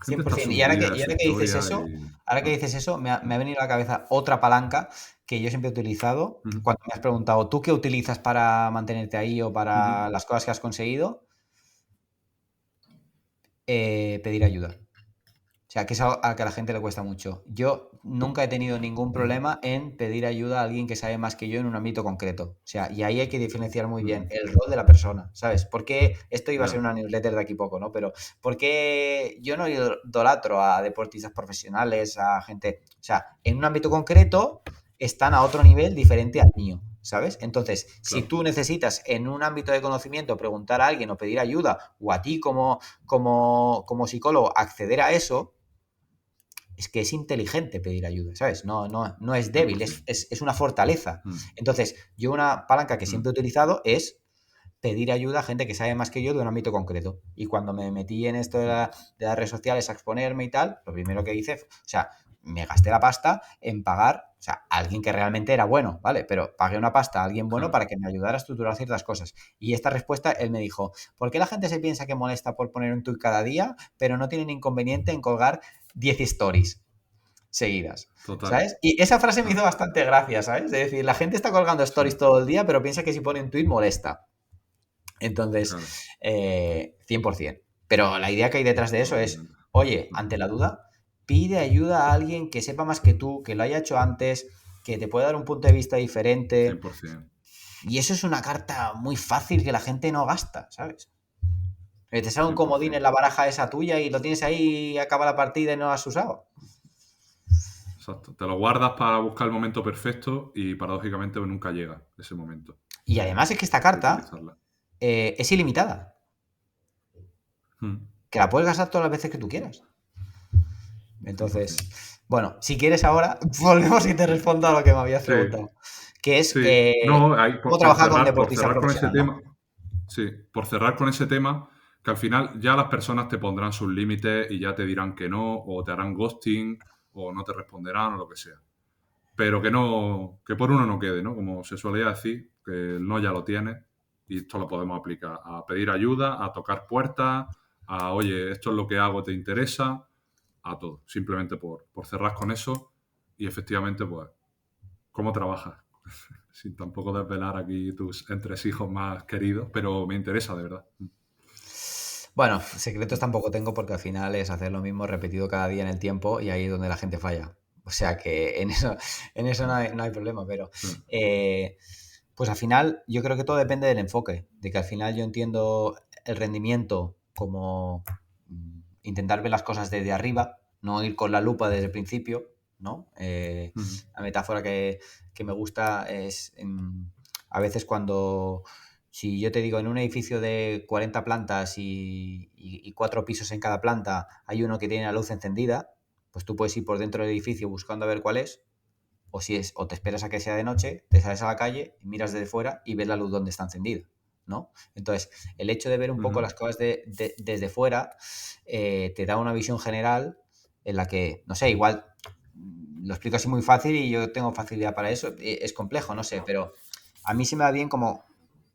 Gente está 100%. Y ahora subida de su que dices historia eso, y... ahora que dices eso, me ha venido a la cabeza otra palanca que yo siempre he utilizado. Ujú, Cuando me has preguntado, ¿tú qué utilizas para mantenerte ahí o para ujú. las cosas que has conseguido? Pedir ayuda. O sea, que es algo a que a la gente le cuesta mucho. Yo nunca he tenido ningún problema en pedir ayuda a alguien que sabe más que yo en un ámbito concreto. O sea, y ahí hay que diferenciar muy bien Ujú. el rol de la persona, ¿sabes? Porque esto iba a ser Ya, una newsletter de aquí poco, ¿no? Pero porque yo no idolatro a deportistas profesionales, a gente... O sea, en un ámbito concreto están a otro nivel diferente al mío, ¿sabes? Entonces, si claro. tú necesitas en un ámbito de conocimiento preguntar a alguien o pedir ayuda, o a ti como psicólogo acceder a eso, es que es inteligente pedir ayuda, ¿sabes? No es débil, 100%. es una fortaleza. Mm, Entonces, yo una palanca que mm, siempre he utilizado es pedir ayuda a gente que sabe más que yo de un ámbito concreto. Y cuando me metí en esto de las redes sociales a exponerme y tal, lo primero que hice, o sea, me gasté la pasta en pagar, o sea, a alguien que realmente era bueno, ¿vale? Pero pagué una pasta a alguien bueno claro. para que me ayudara a estructurar ciertas cosas. Y esta respuesta, él me dijo, ¿por qué la gente se piensa que molesta por poner un tuit cada día, pero no tienen inconveniente en colgar 10 stories seguidas? Total. ¿Sabes? Y esa frase me Ah, hizo bastante gracia, ¿sabes? Es decir, la gente está colgando sí, stories todo el día, pero piensa que si pone un tuit molesta. Entonces, claro. 100%. Pero la idea que hay detrás de eso es, Totalmente. oye, Mm, ante la duda, pide ayuda a alguien que sepa más que tú, que lo haya hecho antes, que te pueda dar un punto de vista diferente. 100%. Y eso es una carta muy fácil que la gente no gasta, ¿sabes? Te sale un comodín en 100%. la baraja esa tuya y lo tienes ahí y acaba la partida y no lo has usado. Exacto. Te lo guardas para buscar el momento perfecto y paradójicamente nunca llega ese momento Y además es que esta de carta utilizarla. es ilimitada, Mm, que la puedes gastar todas las veces que tú quieras. Entonces, 100%. bueno, si quieres ahora, volvemos y te respondo a lo que me habías Sí, preguntado, que es sí. No, ahí, cómo por trabajar con un cerrar, por deportista cerrar con ese profesional, ¿no? tema, sí, por cerrar con ese tema, que al final ya las personas te pondrán sus límites y ya te dirán que no, o te harán ghosting, o no te responderán, o lo que sea. Pero que no, que por uno no quede, ¿no? Como se solía decir, que el no ya lo tiene, y esto lo podemos aplicar a pedir ayuda, a tocar puertas, a oye, esto es lo que hago, ¿te interesa? A todo, simplemente por cerrar con eso y efectivamente, pues, ¿cómo trabajas? Sin tampoco desvelar aquí tus entresijos más queridos, pero me interesa de verdad. Bueno, secretos tampoco tengo porque al final es hacer lo mismo repetido cada día en el tiempo y ahí es donde la gente falla. O sea que en eso Claro, no hay problema, pero sí, eh, pues al final yo creo que todo depende del enfoque, de que al final yo entiendo el rendimiento como intentar ver las cosas desde arriba, no ir con la lupa desde el principio, ¿no? ujú, La metáfora que me gusta es a veces cuando, si yo te digo, en un edificio de 40 plantas y 4 pisos en cada planta hay uno que tiene la luz encendida, pues tú puedes ir por dentro del edificio buscando a ver cuál es, o si es, o te esperas a que sea de noche, te sales a la calle, miras desde fuera y ves la luz donde está encendida, ¿no? Entonces, el hecho de ver un poco ujú, las cosas desde fuera te da una visión general en la que, no sé, igual lo explico así muy fácil y yo tengo facilidad para eso, es complejo, no sé, pero a mí se me da bien como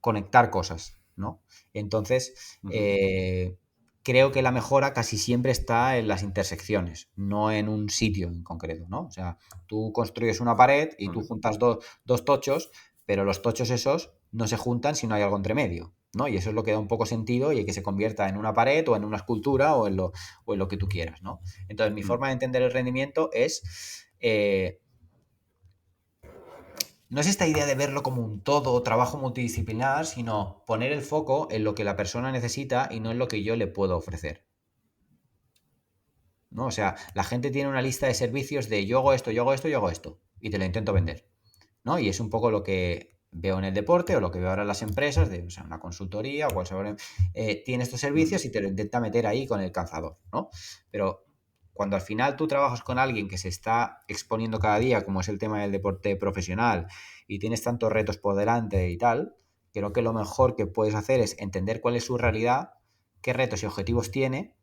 conectar cosas, ¿no? Entonces, ujú, creo que la mejora casi siempre está en las intersecciones, no en un sitio en concreto, ¿no? O sea, tú construyes una pared y tú vale, juntas dos tochos, pero los tochos esos no se juntan si no hay algo entre medio, ¿no? Y eso es lo que da un poco sentido y que se convierta en una pared o en una escultura o en lo que tú quieras, ¿no? Entonces, mi mm, forma de entender el rendimiento es no es esta idea de verlo como un todo, trabajo multidisciplinar, sino poner el foco en lo que la persona necesita y no en lo que yo le puedo ofrecer, ¿no? O sea, la gente tiene una lista de servicios de yo hago esto, yo hago esto, yo hago esto, y te lo intento vender, ¿no? Y es un poco lo que veo en el deporte o lo que veo ahora en las empresas, de, o sea, una consultoría o cualquier tiene estos ujú, servicios y te lo intenta meter ahí con el calzador, ¿no? Pero cuando al final tú trabajas con alguien que se está exponiendo cada día, como es el tema del deporte profesional, y tienes tantos retos por delante y tal, creo que lo mejor que puedes hacer es entender cuál es su realidad, qué retos y objetivos tiene,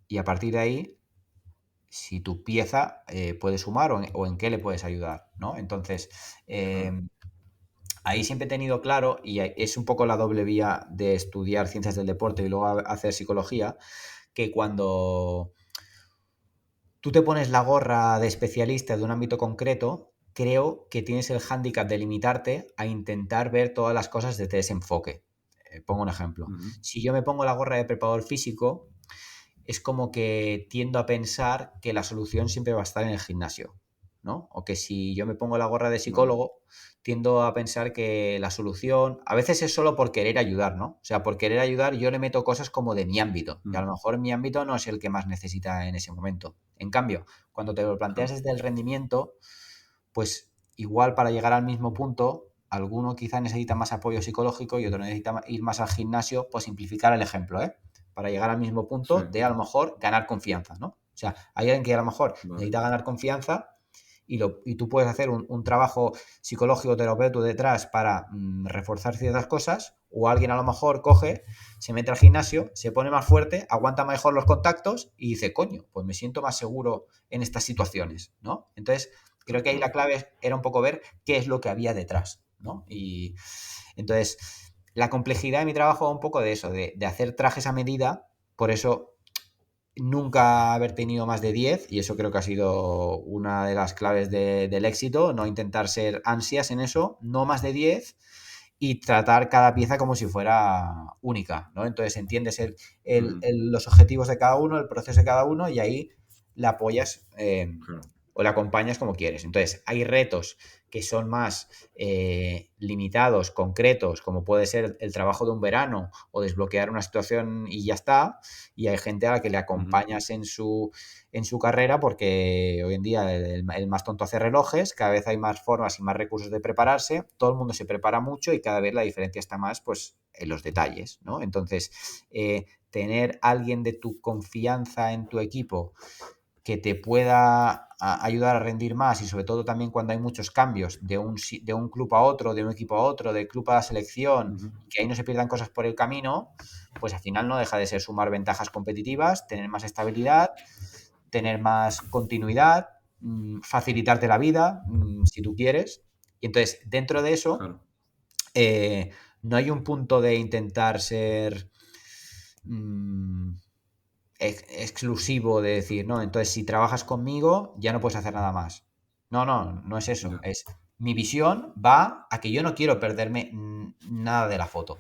y a partir de ahí, si tu pieza puede sumar o en qué le puedes ayudar, ¿no? Entonces, claro, ahí siempre he tenido claro, y es un poco la doble vía de estudiar ciencias del deporte y luego hacer psicología, que cuando tú te pones la gorra de especialista de un ámbito concreto, creo que tienes el hándicap de limitarte a intentar ver todas las cosas desde ese enfoque. Pongo un ejemplo. Ujú. Si yo me pongo la gorra de preparador físico, es como que tiendo a pensar que la solución siempre va a estar en el gimnasio, ¿no? O que si yo me pongo la gorra de Vale. psicólogo, tiendo a pensar que la solución, a veces es solo por querer ayudar, ¿no? O sea, por querer ayudar yo le meto cosas como de mi ámbito, y a lo mejor mi ámbito no es el que más necesita en ese momento. En cambio, cuando te lo planteas Claro. desde el rendimiento, pues igual para llegar al mismo punto, alguno quizá necesita más apoyo psicológico y otro necesita ir más al gimnasio, pues simplificar el ejemplo, ¿eh? Para llegar al mismo punto Sí. de a lo mejor ganar confianza, ¿no? O sea, hay alguien que a lo mejor Vale. necesita ganar confianza y tú puedes hacer un trabajo psicológico terapéutico detrás para reforzar ciertas cosas, o alguien a lo mejor coge, se mete al gimnasio, se pone más fuerte, aguanta mejor los contactos y dice, coño, pues me siento más seguro en estas situaciones, ¿no? Entonces, creo Tal que ahí la cual. clave era un poco ver qué es lo que había detrás, ¿no? Y entonces, la complejidad de mi trabajo va un poco de eso, de hacer trajes a medida, por eso nunca haber tenido más de 10 y eso creo que ha sido una de las claves del éxito, no intentar ser ansias en eso, no más de 10 y tratar cada pieza como si fuera única, ¿no? Entonces entiendes los objetivos de cada uno, el proceso de cada uno y ahí la apoyas Claro. o la acompañas como quieres. Entonces hay retos que son más limitados, concretos, como puede ser el trabajo de un verano o desbloquear una situación y ya está, y hay gente a la que le acompañas en su carrera porque hoy en día el más tonto hace relojes, cada vez hay más formas y más recursos de prepararse, todo el mundo se prepara mucho y cada vez la diferencia está más pues en los detalles, ¿no? Entonces, tener alguien de tu confianza en tu equipo que te pueda ayudar a rendir más y sobre todo también cuando hay muchos cambios de un club a otro, de un equipo a otro, del club a la selección, que ahí no se pierdan cosas por el camino, pues al final no deja de ser sumar ventajas competitivas, tener más estabilidad, tener más continuidad, facilitarte la vida, si tú quieres. Y entonces, dentro de eso, Claro. no hay un punto de intentar ser exclusivo de decir, no, entonces si trabajas conmigo ya no puedes hacer nada más. No, no, no es eso. Ya. Es mi visión va a que yo no quiero perderme nada de la foto.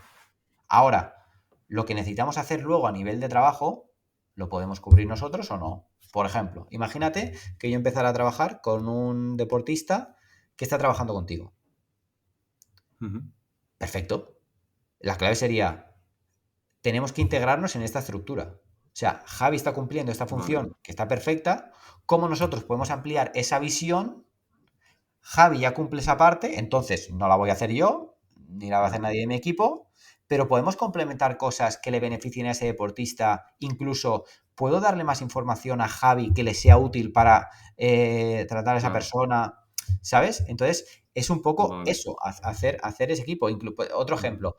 Ahora, lo que necesitamos hacer luego a nivel de trabajo, ¿lo podemos cubrir nosotros o no? Por ejemplo, imagínate que yo empezara a trabajar con un deportista que está trabajando contigo. Ujú. Perfecto. La clave sería, tenemos que integrarnos en esta estructura. O sea, Javi está cumpliendo esta función Vale. que está perfecta. ¿Cómo nosotros podemos ampliar esa visión? Javi ya cumple esa parte, entonces no la voy a hacer yo, ni la va a hacer Claro. nadie de mi equipo, pero podemos complementar cosas que le beneficien a ese deportista. Incluso puedo darle más información a Javi que le sea útil para tratar a esa Claro. persona, ¿sabes? Entonces es un poco Vale. eso, hacer ese equipo. Otro Ujú. ejemplo,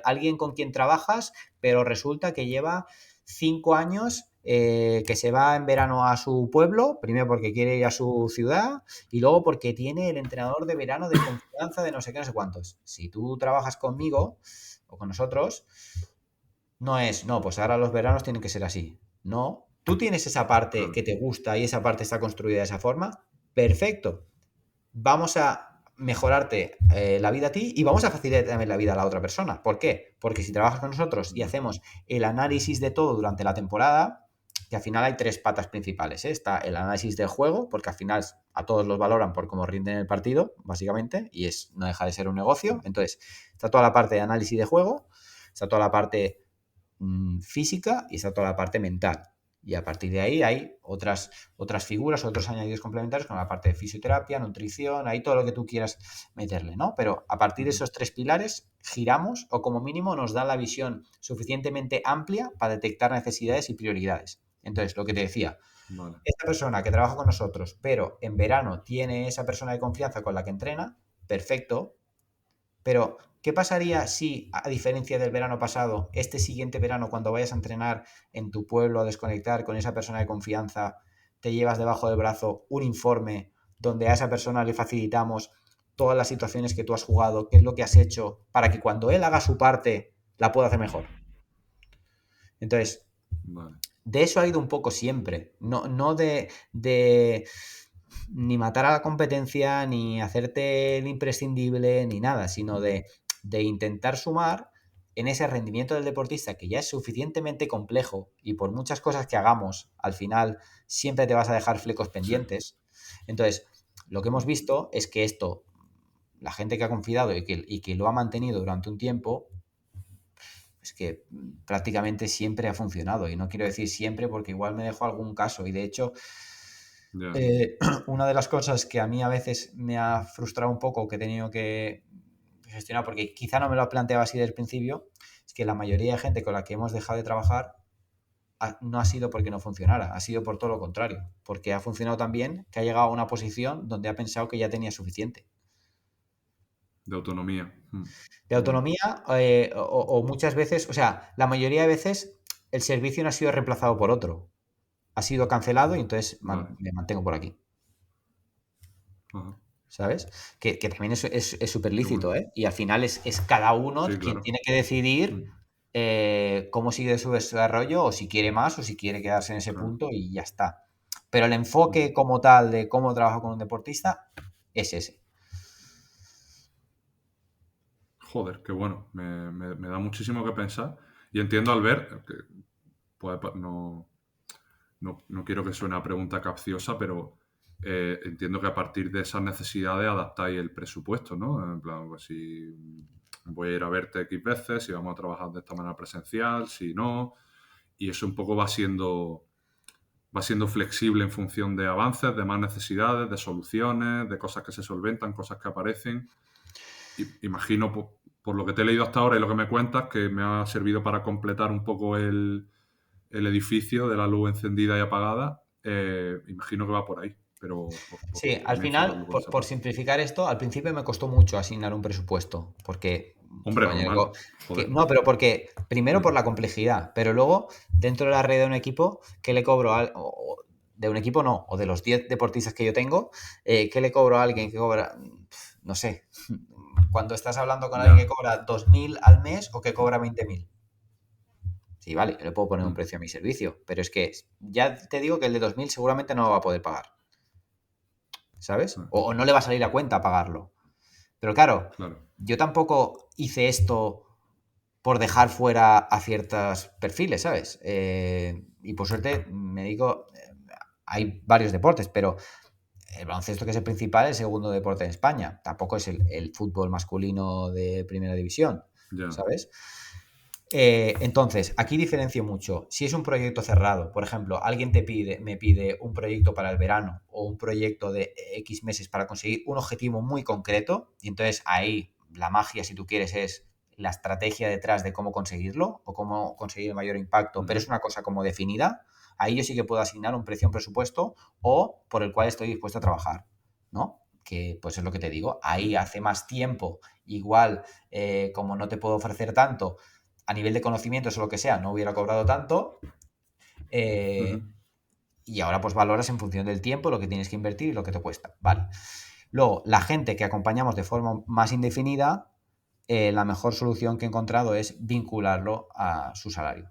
alguien con quien trabajas, pero resulta que lleva 5 años que se va en verano a su pueblo, primero porque quiere ir a su ciudad y luego porque tiene el entrenador de verano de confianza de no sé qué, no sé cuántos. Si tú trabajas conmigo o con nosotros, no, pues ahora los veranos tienen que ser así. No, tú tienes esa parte Claro. que te gusta y esa parte está construida de esa forma, perfecto. Vamos a mejorarte la vida a ti y vamos a facilitar también la vida a la otra persona. ¿Por qué? Porque si trabajas con nosotros y Ya. hacemos el análisis de todo durante la temporada, que al final hay 3 patas principales, ¿eh? Está el análisis del juego, porque al final a todos los valoran por cómo rinden el partido, básicamente, y no deja de ser un negocio. Entonces, está toda la parte de análisis de juego, está toda la parte física y está toda la parte mental. Y a partir de ahí hay otras figuras, otros añadidos complementarios, como la parte de fisioterapia, nutrición, ahí todo lo que tú quieras meterle, ¿no? Pero a partir de esos 3 pilares giramos o como mínimo nos da la visión suficientemente amplia para detectar necesidades y prioridades. Entonces, lo que te decía, Vale. esta persona que trabaja con nosotros, pero en verano tiene esa persona de confianza con la que entrena, perfecto, pero, ¿qué pasaría si, a diferencia del verano pasado, este siguiente verano, cuando vayas a entrenar en tu pueblo a desconectar con esa persona de confianza, te llevas debajo del brazo un informe donde a esa persona le facilitamos todas las situaciones que tú has jugado, qué es lo que has hecho, para que cuando él haga su parte la pueda hacer mejor? Entonces, Vale. De eso ha ido un poco siempre. No de ni matar a la competencia, ni hacerte el imprescindible, ni nada, sino de intentar sumar en ese rendimiento del deportista, que ya es suficientemente complejo y por muchas cosas que hagamos, al final siempre te vas a dejar flecos pendientes. Entonces, lo que hemos visto es que esto, la gente que ha confiado y que lo ha mantenido durante un tiempo, es que prácticamente siempre ha funcionado. Y no quiero decir siempre porque igual me dejo algún caso. Y de hecho, Ya. una de las cosas que a mí a veces me ha frustrado un poco, que he tenido que gestionar, porque quizá no me lo ha planteado así desde el principio, es que la mayoría de gente con la que hemos dejado de trabajar no ha sido porque no funcionara, ha sido por todo lo contrario, porque ha funcionado tan bien que ha llegado a una posición donde ha pensado que ya tenía suficiente. De autonomía. De autonomía o muchas veces, o sea, la mayoría de veces el servicio no ha sido reemplazado por otro, ha sido cancelado y entonces Vale. me mantengo por aquí. Ajá. ¿Sabes? Que también es súper Qué lícito, bueno. ¿eh? Y al final es cada uno Sí, quien claro. tiene que decidir cómo sigue su desarrollo o si quiere más o si quiere quedarse en ese Claro. punto y ya está. Pero el enfoque como tal de cómo trabajo con un deportista es ese. Joder, qué bueno. Me da muchísimo que pensar. Y entiendo, Albert, que no quiero que suene a pregunta capciosa, pero entiendo que a partir de esas necesidades adaptáis el presupuesto, ¿no? En plan, pues si voy a ir a verte X veces, si vamos a trabajar de esta manera presencial, si no. Y eso un poco va siendo flexible en función de avances, de más necesidades, de soluciones, de cosas que se solventan, cosas que aparecen. Imagino, por lo que te he leído hasta ahora y lo que me cuentas, que me ha servido para completar un poco el edificio de la luz encendida y apagada. Imagino que va por ahí, pero Sí, al también final, cerrarlo por esa por parte. simplificar esto, al principio me costó mucho asignar un presupuesto, porque, Hombre, coño, normal. Joder. no, pero porque, primero por la complejidad, pero luego, dentro de la red de un equipo, ¿qué le cobro de un equipo no, o de los 10 deportistas que yo tengo, ¿qué le cobro a alguien que cobra, no sé, cuando estás hablando con alguien que cobra 2.000 al mes o que cobra 20.000? Sí, vale, yo le puedo poner un precio a mi servicio, pero es que ya te digo que el de 2.000 seguramente no lo va a poder pagar. ¿Sabes? O no le va a salir a cuenta pagarlo. Pero claro, yo tampoco hice esto por dejar fuera a ciertos perfiles, ¿sabes? Y por suerte me dedico, hay varios deportes, pero el baloncesto, que es el principal, es el segundo deporte en España. Tampoco es el fútbol masculino de primera división, ¿sabes? Entonces, aquí diferencio mucho. Si es un proyecto cerrado, por ejemplo, alguien me pide un proyecto para el verano o un proyecto de X meses para conseguir un objetivo muy concreto, y entonces ahí la magia, si tú quieres, es la estrategia detrás de cómo conseguirlo o cómo conseguir el mayor impacto, pero es una cosa como definida. Ahí yo sí que puedo asignar un precio, un presupuesto o por el cual estoy dispuesto a trabajar, ¿no? Que pues es lo que te digo, ahí hace más tiempo, igual, como no te puedo ofrecer tanto, a nivel de conocimientos o lo que sea, no hubiera cobrado tanto. Y ahora pues valoras en función del tiempo, lo que tienes que invertir y lo que te cuesta. Vale. Luego, la gente que acompañamos de forma más indefinida, la mejor solución que he encontrado es vincularlo a su salario.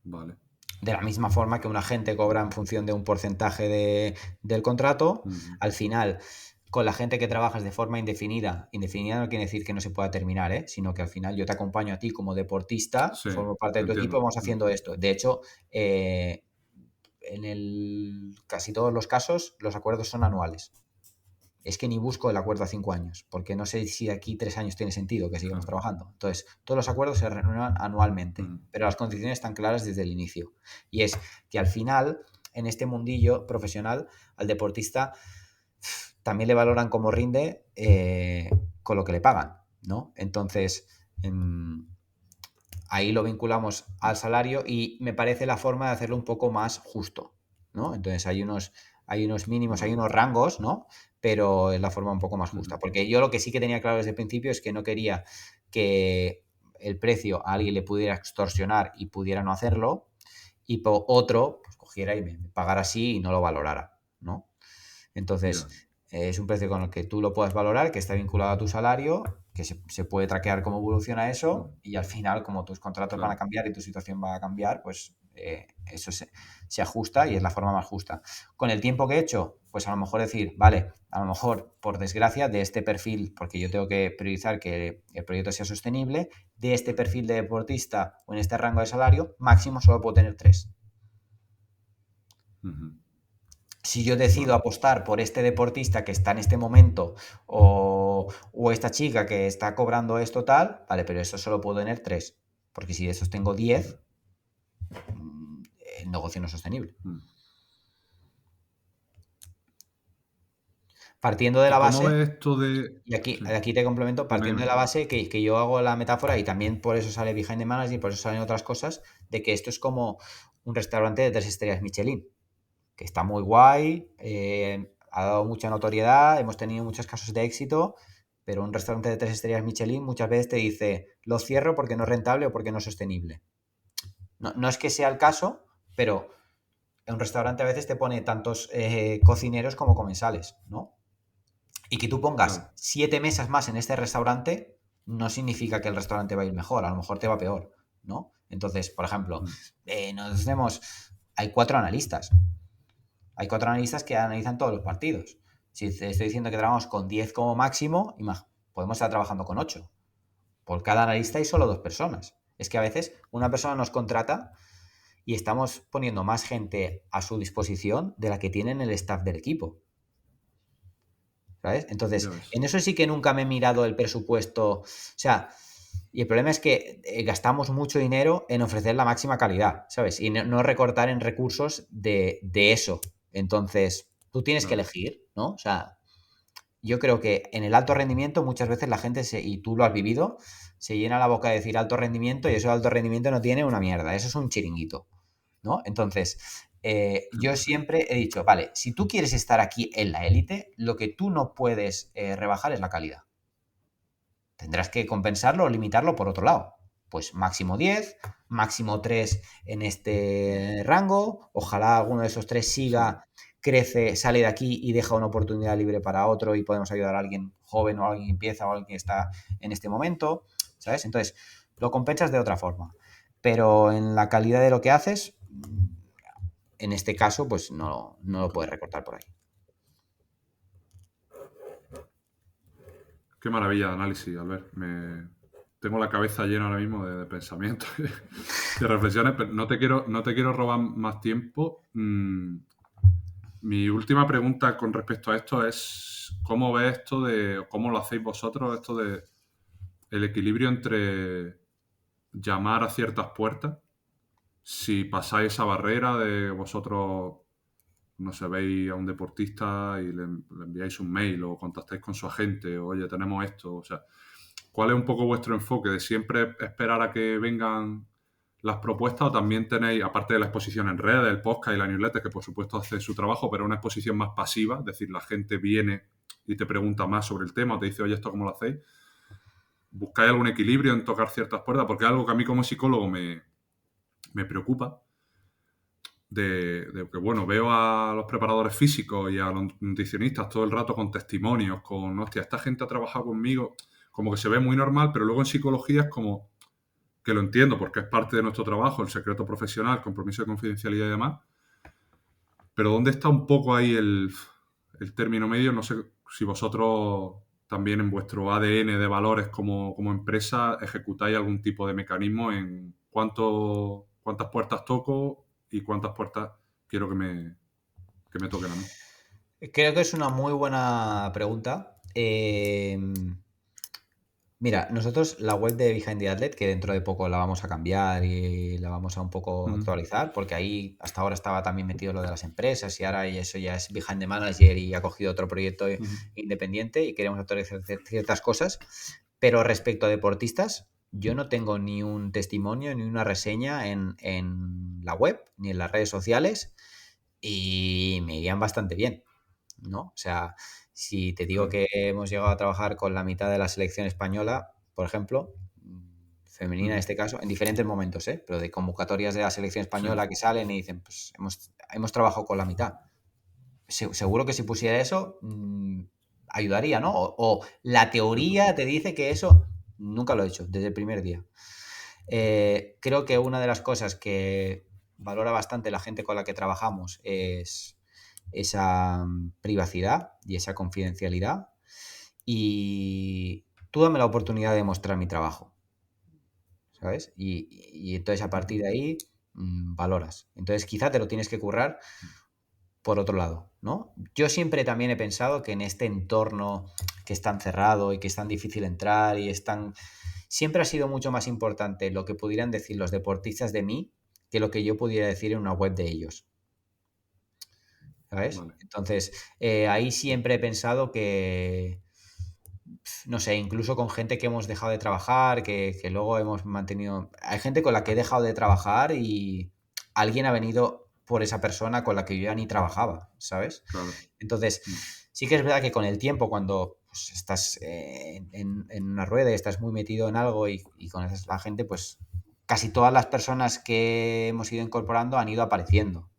Vale. De la misma forma que un agente cobra en función de un porcentaje del contrato, al final, con la gente que trabajas de forma indefinida no quiere decir que no se pueda terminar, sino que al final yo te acompaño a ti como deportista, formo parte de tu equipo y vamos haciendo esto. De hecho, en casi todos los casos los acuerdos son anuales. Es que ni busco el acuerdo a 5 años, porque no sé si aquí 3 años tiene sentido que sigamos trabajando. Entonces, todos los acuerdos se renuevan anualmente, pero las condiciones están claras desde el inicio. Y es que al final, en este mundillo profesional, al deportista también le valoran como rinde con lo que le pagan, ¿no? Entonces, ahí lo vinculamos al salario y me parece la forma de hacerlo un poco más justo, ¿no? Entonces, hay unos mínimos, hay unos rangos, ¿no? Pero es la forma un poco más justa. Porque yo lo que sí que tenía claro desde el principio es que no quería que el precio a alguien le pudiera extorsionar y pudiera no hacerlo, y otro pues, cogiera y me pagara así y no lo valorara, ¿no? Entonces, Es un precio con el que tú lo puedas valorar, que está vinculado a tu salario, que se puede traquear cómo evoluciona eso y al final, como tus contratos van a cambiar y tu situación va a cambiar, pues eso se ajusta y es la forma más justa. Con el tiempo que he hecho, pues a lo mejor decir, vale, a lo mejor por desgracia de este perfil, porque yo tengo que priorizar que el proyecto sea sostenible, de este perfil de deportista o en este rango de salario, máximo solo puedo tener 3. Ujú. Si yo decido apostar por este deportista que está en este momento o esta chica que está cobrando esto tal, vale, pero eso solo puedo tener 3. Porque si de esos tengo 10, el negocio no es sostenible. Partiendo de la ¿Cómo base, ves esto de...? y aquí Sí. te complemento, partiendo Dime. de la base que yo hago la metáfora y también por eso sale Behind the Manager y por eso salen otras cosas, de que esto es como un restaurante de 3 estrellas Michelin, que está muy guay, ha dado mucha notoriedad, hemos tenido muchos casos de éxito, pero un restaurante de 3 estrellas Michelin muchas veces te dice, lo cierro porque no es rentable o porque no es sostenible. No es que sea el caso, pero un restaurante a veces te pone tantos cocineros como comensales, ¿no? Y que tú pongas Claro. 7 mesas más en este restaurante no significa que el restaurante va a ir mejor, a lo mejor te va peor, ¿no? Entonces, por ejemplo, hay 4 analistas. Hay 4 analistas que analizan todos los partidos. Si te estoy diciendo que trabajamos con 10 como máximo, podemos estar trabajando con 8. Por cada analista hay solo 2 personas. Es que a veces una persona nos contrata y estamos poniendo más gente a su disposición de la que tienen el staff del equipo. ¿Sabes? Entonces, en eso sí que nunca me he mirado el presupuesto. O sea, y el problema es que gastamos mucho dinero en ofrecer la máxima calidad, ¿sabes? Y no recortar en recursos de eso. Entonces, tú tienes que elegir, ¿no? O sea, yo creo que en el alto rendimiento muchas veces la gente, y tú lo has vivido, se llena la boca de decir alto rendimiento y eso de alto rendimiento no tiene una mierda, eso es un chiringuito, ¿no? Entonces, yo siempre he dicho, vale, si tú quieres estar aquí en la élite, lo que tú no puedes rebajar es la calidad. Tendrás que compensarlo o limitarlo por otro lado. Pues máximo 10, máximo 3 en este rango, ojalá alguno de esos 3 siga, crece, sale de aquí y deja una oportunidad libre para otro y podemos ayudar a alguien joven o a alguien que empieza o a alguien que está en este momento, ¿sabes? Entonces, lo compensas de otra forma. Pero en la calidad de lo que haces, en este caso, pues no lo puedes recortar por ahí. Qué maravilla de análisis, Albert. Tengo la cabeza llena ahora mismo de pensamientos, de reflexiones, pero no te quiero robar más tiempo. Mi última pregunta con respecto a esto es ¿cómo ves esto de, cómo lo hacéis vosotros, esto de el equilibrio entre llamar a ciertas puertas? Si pasáis esa barrera de vosotros, no sé, veis a un deportista y le enviáis un mail o contactáis con su agente, o, oye, tenemos esto, o sea, ¿cuál es un poco vuestro enfoque? ¿De siempre esperar a que vengan las propuestas o también tenéis, aparte de la exposición en redes, el podcast y la newsletter, que por supuesto hace su trabajo, pero una exposición más pasiva, es decir, la gente viene y te pregunta más sobre el tema o te dice, oye, ¿esto cómo lo hacéis? ¿Buscáis algún equilibrio en tocar ciertas puertas? Porque es algo que a mí como psicólogo me preocupa. De que, bueno, veo a los preparadores físicos y a los nutricionistas todo el rato con testimonios, con, hostia, esta gente ha trabajado conmigo, como que se ve muy normal, pero luego en psicología es como que lo entiendo porque es parte de nuestro trabajo, el secreto profesional, compromiso de confidencialidad y demás, pero ¿dónde está un poco ahí el término medio? No sé si vosotros también en vuestro ADN de valores como empresa ejecutáis algún tipo de mecanismo en cuántas puertas toco y cuántas puertas quiero que me toquen a mí. Creo que es una muy buena pregunta. Mira, nosotros la web de Behind the Athlete, que dentro de poco la vamos a cambiar y la vamos a un poco actualizar, porque ahí hasta ahora estaba también metido lo de las empresas y ahora eso ya es Behind the Manager y ha cogido otro proyecto independiente y queremos actualizar ciertas cosas. Pero respecto a deportistas, yo no tengo ni un testimonio ni una reseña en la web ni en las redes sociales y me irían bastante bien, ¿no? O sea, si te digo que hemos llegado a trabajar con la mitad de la selección española, por ejemplo, femenina en este caso, en diferentes momentos, pero de convocatorias de la selección española que salen y dicen, pues hemos trabajado con la mitad. Seguro que si pusiera eso, ayudaría, ¿no? O la teoría te dice que eso nunca lo he hecho desde el primer día. Creo que una de las cosas que valora bastante la gente con la que trabajamos es esa privacidad y esa confidencialidad. Y tú dame la oportunidad de mostrar mi trabajo, ¿sabes? Y entonces a partir de ahí valoras. Entonces quizá te lo tienes que currar por otro lado, ¿no? Yo siempre también he pensado que en este entorno que es tan cerrado y que es tan difícil entrar y es tan... Siempre ha sido mucho más importante lo que pudieran decir los deportistas de mí que lo que yo pudiera decir en una web de ellos, ¿sabes? Vale. Entonces, ahí siempre he pensado que, no sé, incluso con gente que hemos dejado de trabajar, que luego hemos mantenido... Hay gente con la que he dejado de trabajar y alguien ha venido por esa persona con la que yo ya ni trabajaba, ¿sabes? Claro. Entonces, sí que es verdad que con el tiempo, cuando pues, estás en una rueda y estás muy metido en algo y conoces a la gente, pues casi todas las personas que hemos ido incorporando han ido apareciendo.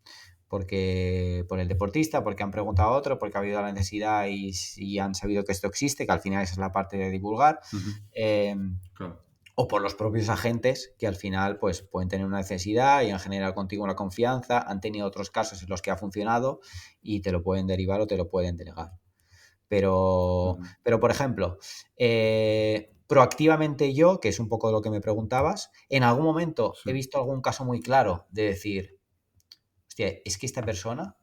Porque por el deportista, porque han preguntado a otro, porque ha habido la necesidad y han sabido que esto existe, que al final esa es la parte de divulgar, Claro. o por los propios agentes que al final pues pueden tener una necesidad y han generado contigo una confianza, han tenido otros casos en los que ha funcionado y te lo pueden derivar o te lo pueden delegar. Pero por ejemplo, proactivamente yo, que es un poco lo que me preguntabas, en algún momento Sí. he visto algún caso muy claro de decir, hostia, es que esta persona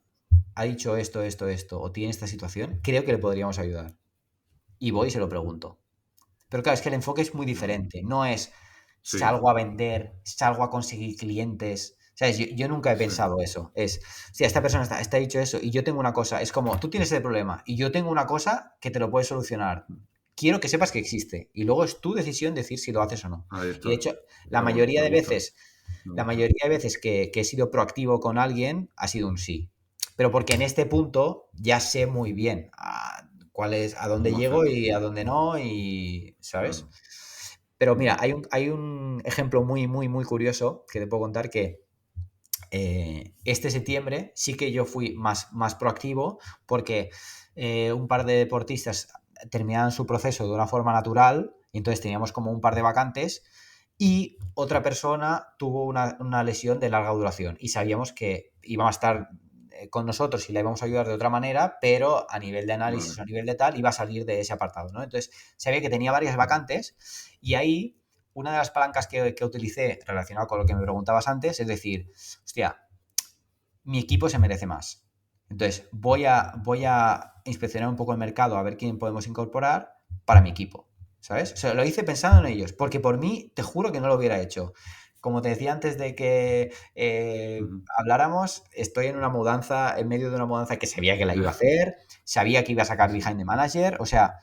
ha dicho esto, o tiene esta situación, creo que le podríamos ayudar. Y voy y se lo pregunto. Pero claro, es que el enfoque es muy diferente. No es Sí. salgo a vender, salgo a conseguir clientes. ¿Sabes? Yo nunca he pensado eso. Es, si esta persona está dicho eso y yo tengo una cosa, es como, tú tienes ese problema y yo tengo una cosa que te lo puede solucionar. Quiero que sepas que existe. Y luego es tu decisión decir si lo haces o no. Ahí está. Y de hecho, la Está mayoría bueno, de me gusta. veces... La mayoría de veces que he sido proactivo con alguien ha sido un sí. Pero porque en este punto ya sé muy bien cuál es, a dónde ¿Cómo llego hacerlo? y a dónde no, y ¿sabes? Claro. Pero mira, hay un ejemplo muy, muy, muy curioso que te puedo contar que este septiembre sí que yo fui más proactivo porque un par de deportistas terminaban su proceso de una forma natural y entonces teníamos como un par de vacantes y otra persona tuvo una lesión de larga duración y sabíamos que iba a estar con nosotros y la íbamos a ayudar de otra manera, pero a nivel de análisis o a nivel de tal iba a salir de ese apartado, ¿no? Entonces sabía que tenía varias vacantes y ahí una de las palancas que utilicé relacionado con lo que me preguntabas antes es decir, hostia, mi equipo se merece más. Entonces voy a inspeccionar un poco el mercado a ver quién podemos incorporar para mi equipo. ¿Sabes? O sea, lo hice pensando en ellos, porque por mí, te juro que no lo hubiera hecho. Como te decía antes de que habláramos, estoy en una mudanza, en medio de una mudanza que sabía que la iba a hacer, sabía que iba a sacar Behind the Manager, o sea,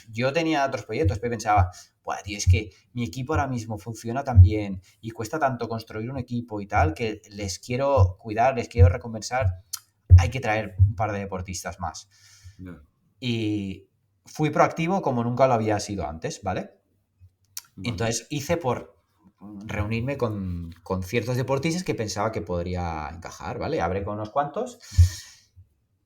yo tenía otros proyectos, pero pensaba, buah, tío, es que mi equipo ahora mismo funciona tan bien y cuesta tanto construir un equipo y tal, que les quiero cuidar, les quiero recompensar, hay que traer un par de deportistas más. Yeah. Y fui proactivo como nunca lo había sido antes, ¿vale? Entonces hice por reunirme con ciertos deportistas que pensaba que podría encajar, ¿vale? Hablé con unos cuantos.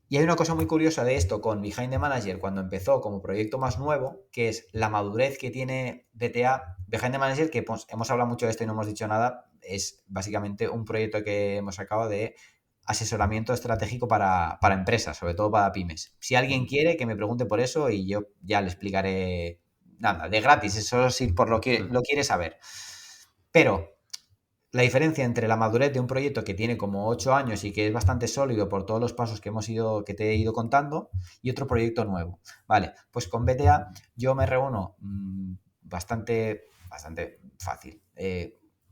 Y hay una cosa muy curiosa de esto con Behind the Manager cuando empezó como proyecto más nuevo, que es la madurez que tiene BTA. Behind the Manager, que pues, hemos hablado mucho de esto y no hemos dicho nada, es básicamente un proyecto que hemos sacado de asesoramiento estratégico para empresas, sobre todo para pymes. Si alguien quiere, que me pregunte por eso y yo ya le explicaré nada, de gratis, es solo si por lo que lo quiere saber. Pero la diferencia entre la madurez de un proyecto que tiene como 8 años y que es bastante sólido por todos los pasos que te he ido contando y otro proyecto nuevo. Vale, pues con BTA yo me reúno bastante fácil.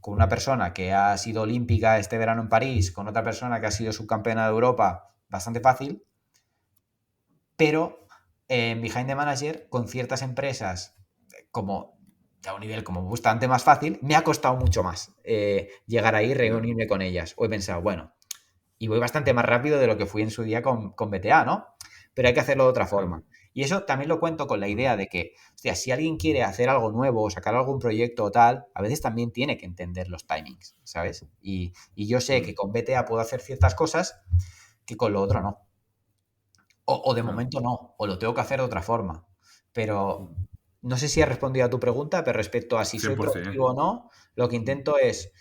Con una persona que ha sido olímpica este verano en París, con otra persona que ha sido subcampeona de Europa, bastante fácil. Pero en Behind the Manager, con ciertas empresas como a un nivel como bastante más fácil, me ha costado mucho más llegar ahí, reunirme con ellas. O he pensado, bueno, y voy bastante más rápido de lo que fui en su día con BTA, ¿no? Pero hay que hacerlo de otra forma. Y eso también lo cuento con la idea de que, hostia, si alguien quiere hacer algo nuevo o sacar algún proyecto o tal, a veces también tiene que entender los timings, ¿sabes? Y yo sé que con BTA puedo hacer ciertas cosas que con lo otro no. O de Claro. momento no, o lo tengo que hacer de otra forma. Pero no sé si he respondido a tu pregunta, pero respecto a si soy 100%. proactivo o no, lo que intento es,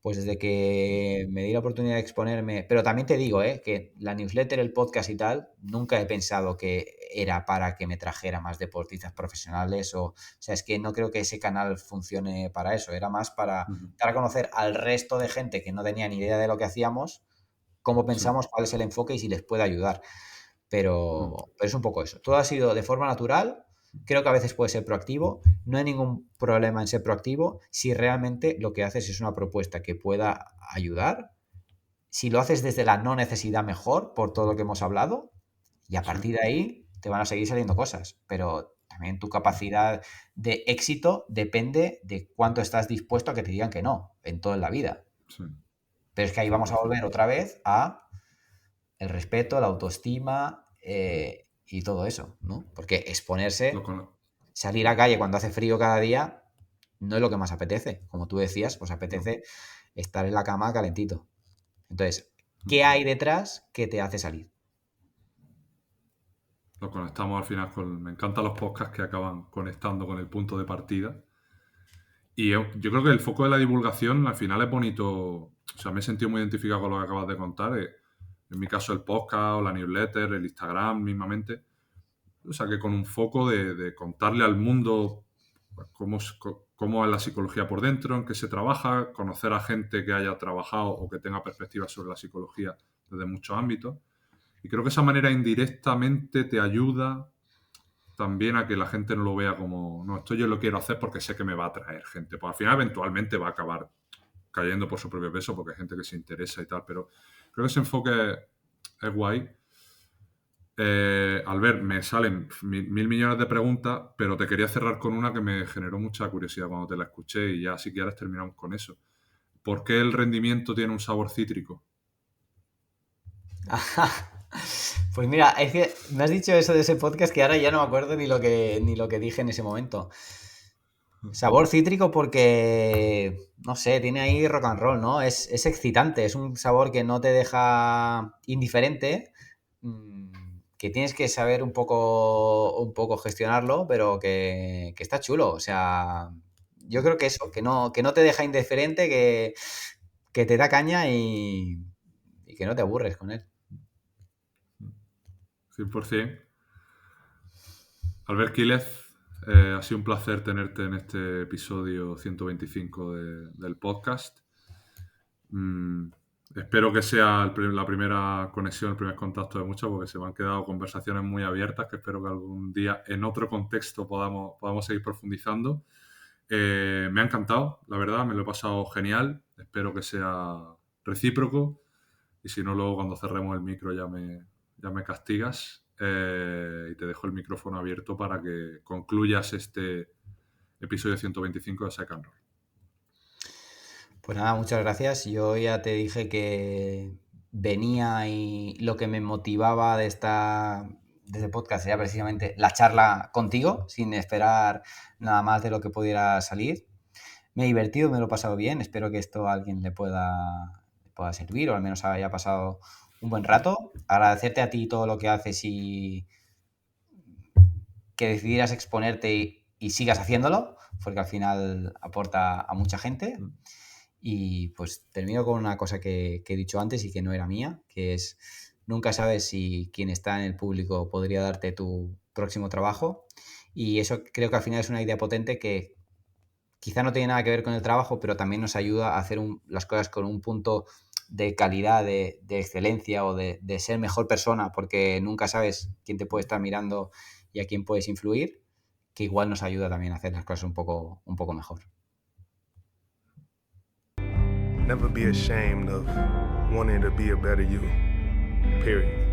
pues desde que me di la oportunidad de exponerme, pero también te digo, que la newsletter, el podcast y tal, nunca he pensado que era para que me trajera más deportistas profesionales o sea, es que no creo que ese canal funcione para eso, era más para Ujú. dar a conocer al resto de gente que no tenía ni idea de lo que hacíamos, cómo Sí. pensamos, cuál es el enfoque y si les puede ayudar. Mm. Pero es un poco eso. Todo ha sido de forma natural. Creo que a veces puede ser proactivo. No hay ningún problema en ser proactivo si realmente lo que haces es una propuesta que pueda ayudar. Si lo haces desde la no necesidad, mejor, por todo lo que hemos hablado. Y a Sí. partir de ahí te van a seguir saliendo cosas. Pero también tu capacidad de éxito depende de cuánto estás dispuesto a que te digan que no en toda la vida. Sí. Pero es que ahí vamos a 100%. volver otra vez a el respeto, la autoestima y todo eso, ¿no? Porque Lo exponerse, cono- salir a calle cuando hace frío cada día, no es lo que más apetece. Como tú decías, pues No. apetece estar en la cama calentito. Entonces, ¿qué Ujú. hay detrás que te hace salir? Lo conectamos al final con... Me encantan los podcasts que acaban conectando con el punto de partida. Y yo creo que el foco de la divulgación al final es bonito. O sea, me he sentido muy identificado con lo que acabas de contar. En mi caso, el podcast o la newsletter, el Instagram mismamente. O sea, que con un foco de contarle al mundo cómo es la psicología por dentro, en qué se trabaja, conocer a gente que haya trabajado o que tenga perspectivas sobre la psicología desde muchos ámbitos. Y creo que esa manera indirectamente te ayuda también a que la gente no lo vea como, no, esto yo lo quiero hacer porque sé que me va a traer gente. Pues al final eventualmente va a acabar cayendo por su propio peso porque hay gente que se interesa y tal, pero creo que ese enfoque es guay. Albert, me salen mil millones de preguntas, pero te quería cerrar con una que me generó mucha curiosidad cuando te la escuché y ya si quieres terminamos con eso. ¿Por qué el rendimiento tiene un sabor cítrico? Pues mira, es que me has dicho eso de ese podcast que ahora ya no me acuerdo ni lo que dije en ese momento. Sabor cítrico porque, no sé, tiene ahí rock and roll, ¿no? Es excitante, es un sabor que no te deja indiferente, que tienes que saber un poco gestionarlo, pero que está chulo. O sea, yo creo que eso, que no te deja indiferente, que te da caña y que no te aburres con él. 100%. Albert Quílez, ha sido un placer tenerte en este episodio 125 del podcast. Espero que sea la primera conexión, el primer contacto de muchas, porque se me han quedado conversaciones muy abiertas que espero que algún día en otro contexto podamos seguir profundizando. Me ha encantado, la verdad, me lo he pasado genial. Espero que sea recíproco y si no, luego cuando cerremos el micro ya me castigas y te dejo el micrófono abierto para que concluyas este episodio 125 de Second Roll. Pues nada, muchas gracias. Yo ya te dije que venía y lo que me motivaba de este podcast era precisamente la charla contigo, sin esperar nada más de lo que pudiera salir. Me he divertido, me lo he pasado bien. Espero que esto a alguien le pueda servir o al menos haya pasado un buen rato. Agradecerte a ti todo lo que haces y que decidieras exponerte y sigas haciéndolo, porque al final aporta a mucha gente. Y pues termino con una cosa que he dicho antes y que no era mía, que es, nunca sabes si quien está en el público podría darte tu próximo trabajo. Y eso creo que al final es una idea potente que quizá no tiene nada que ver con el trabajo, pero también nos ayuda a hacer las cosas con un punto de calidad, de excelencia o de ser mejor persona, porque nunca sabes quién te puede estar mirando y a quién puedes influir, que igual nos ayuda también a hacer las cosas un poco mejor. Never be ashamed of wanting to be a better you. Period.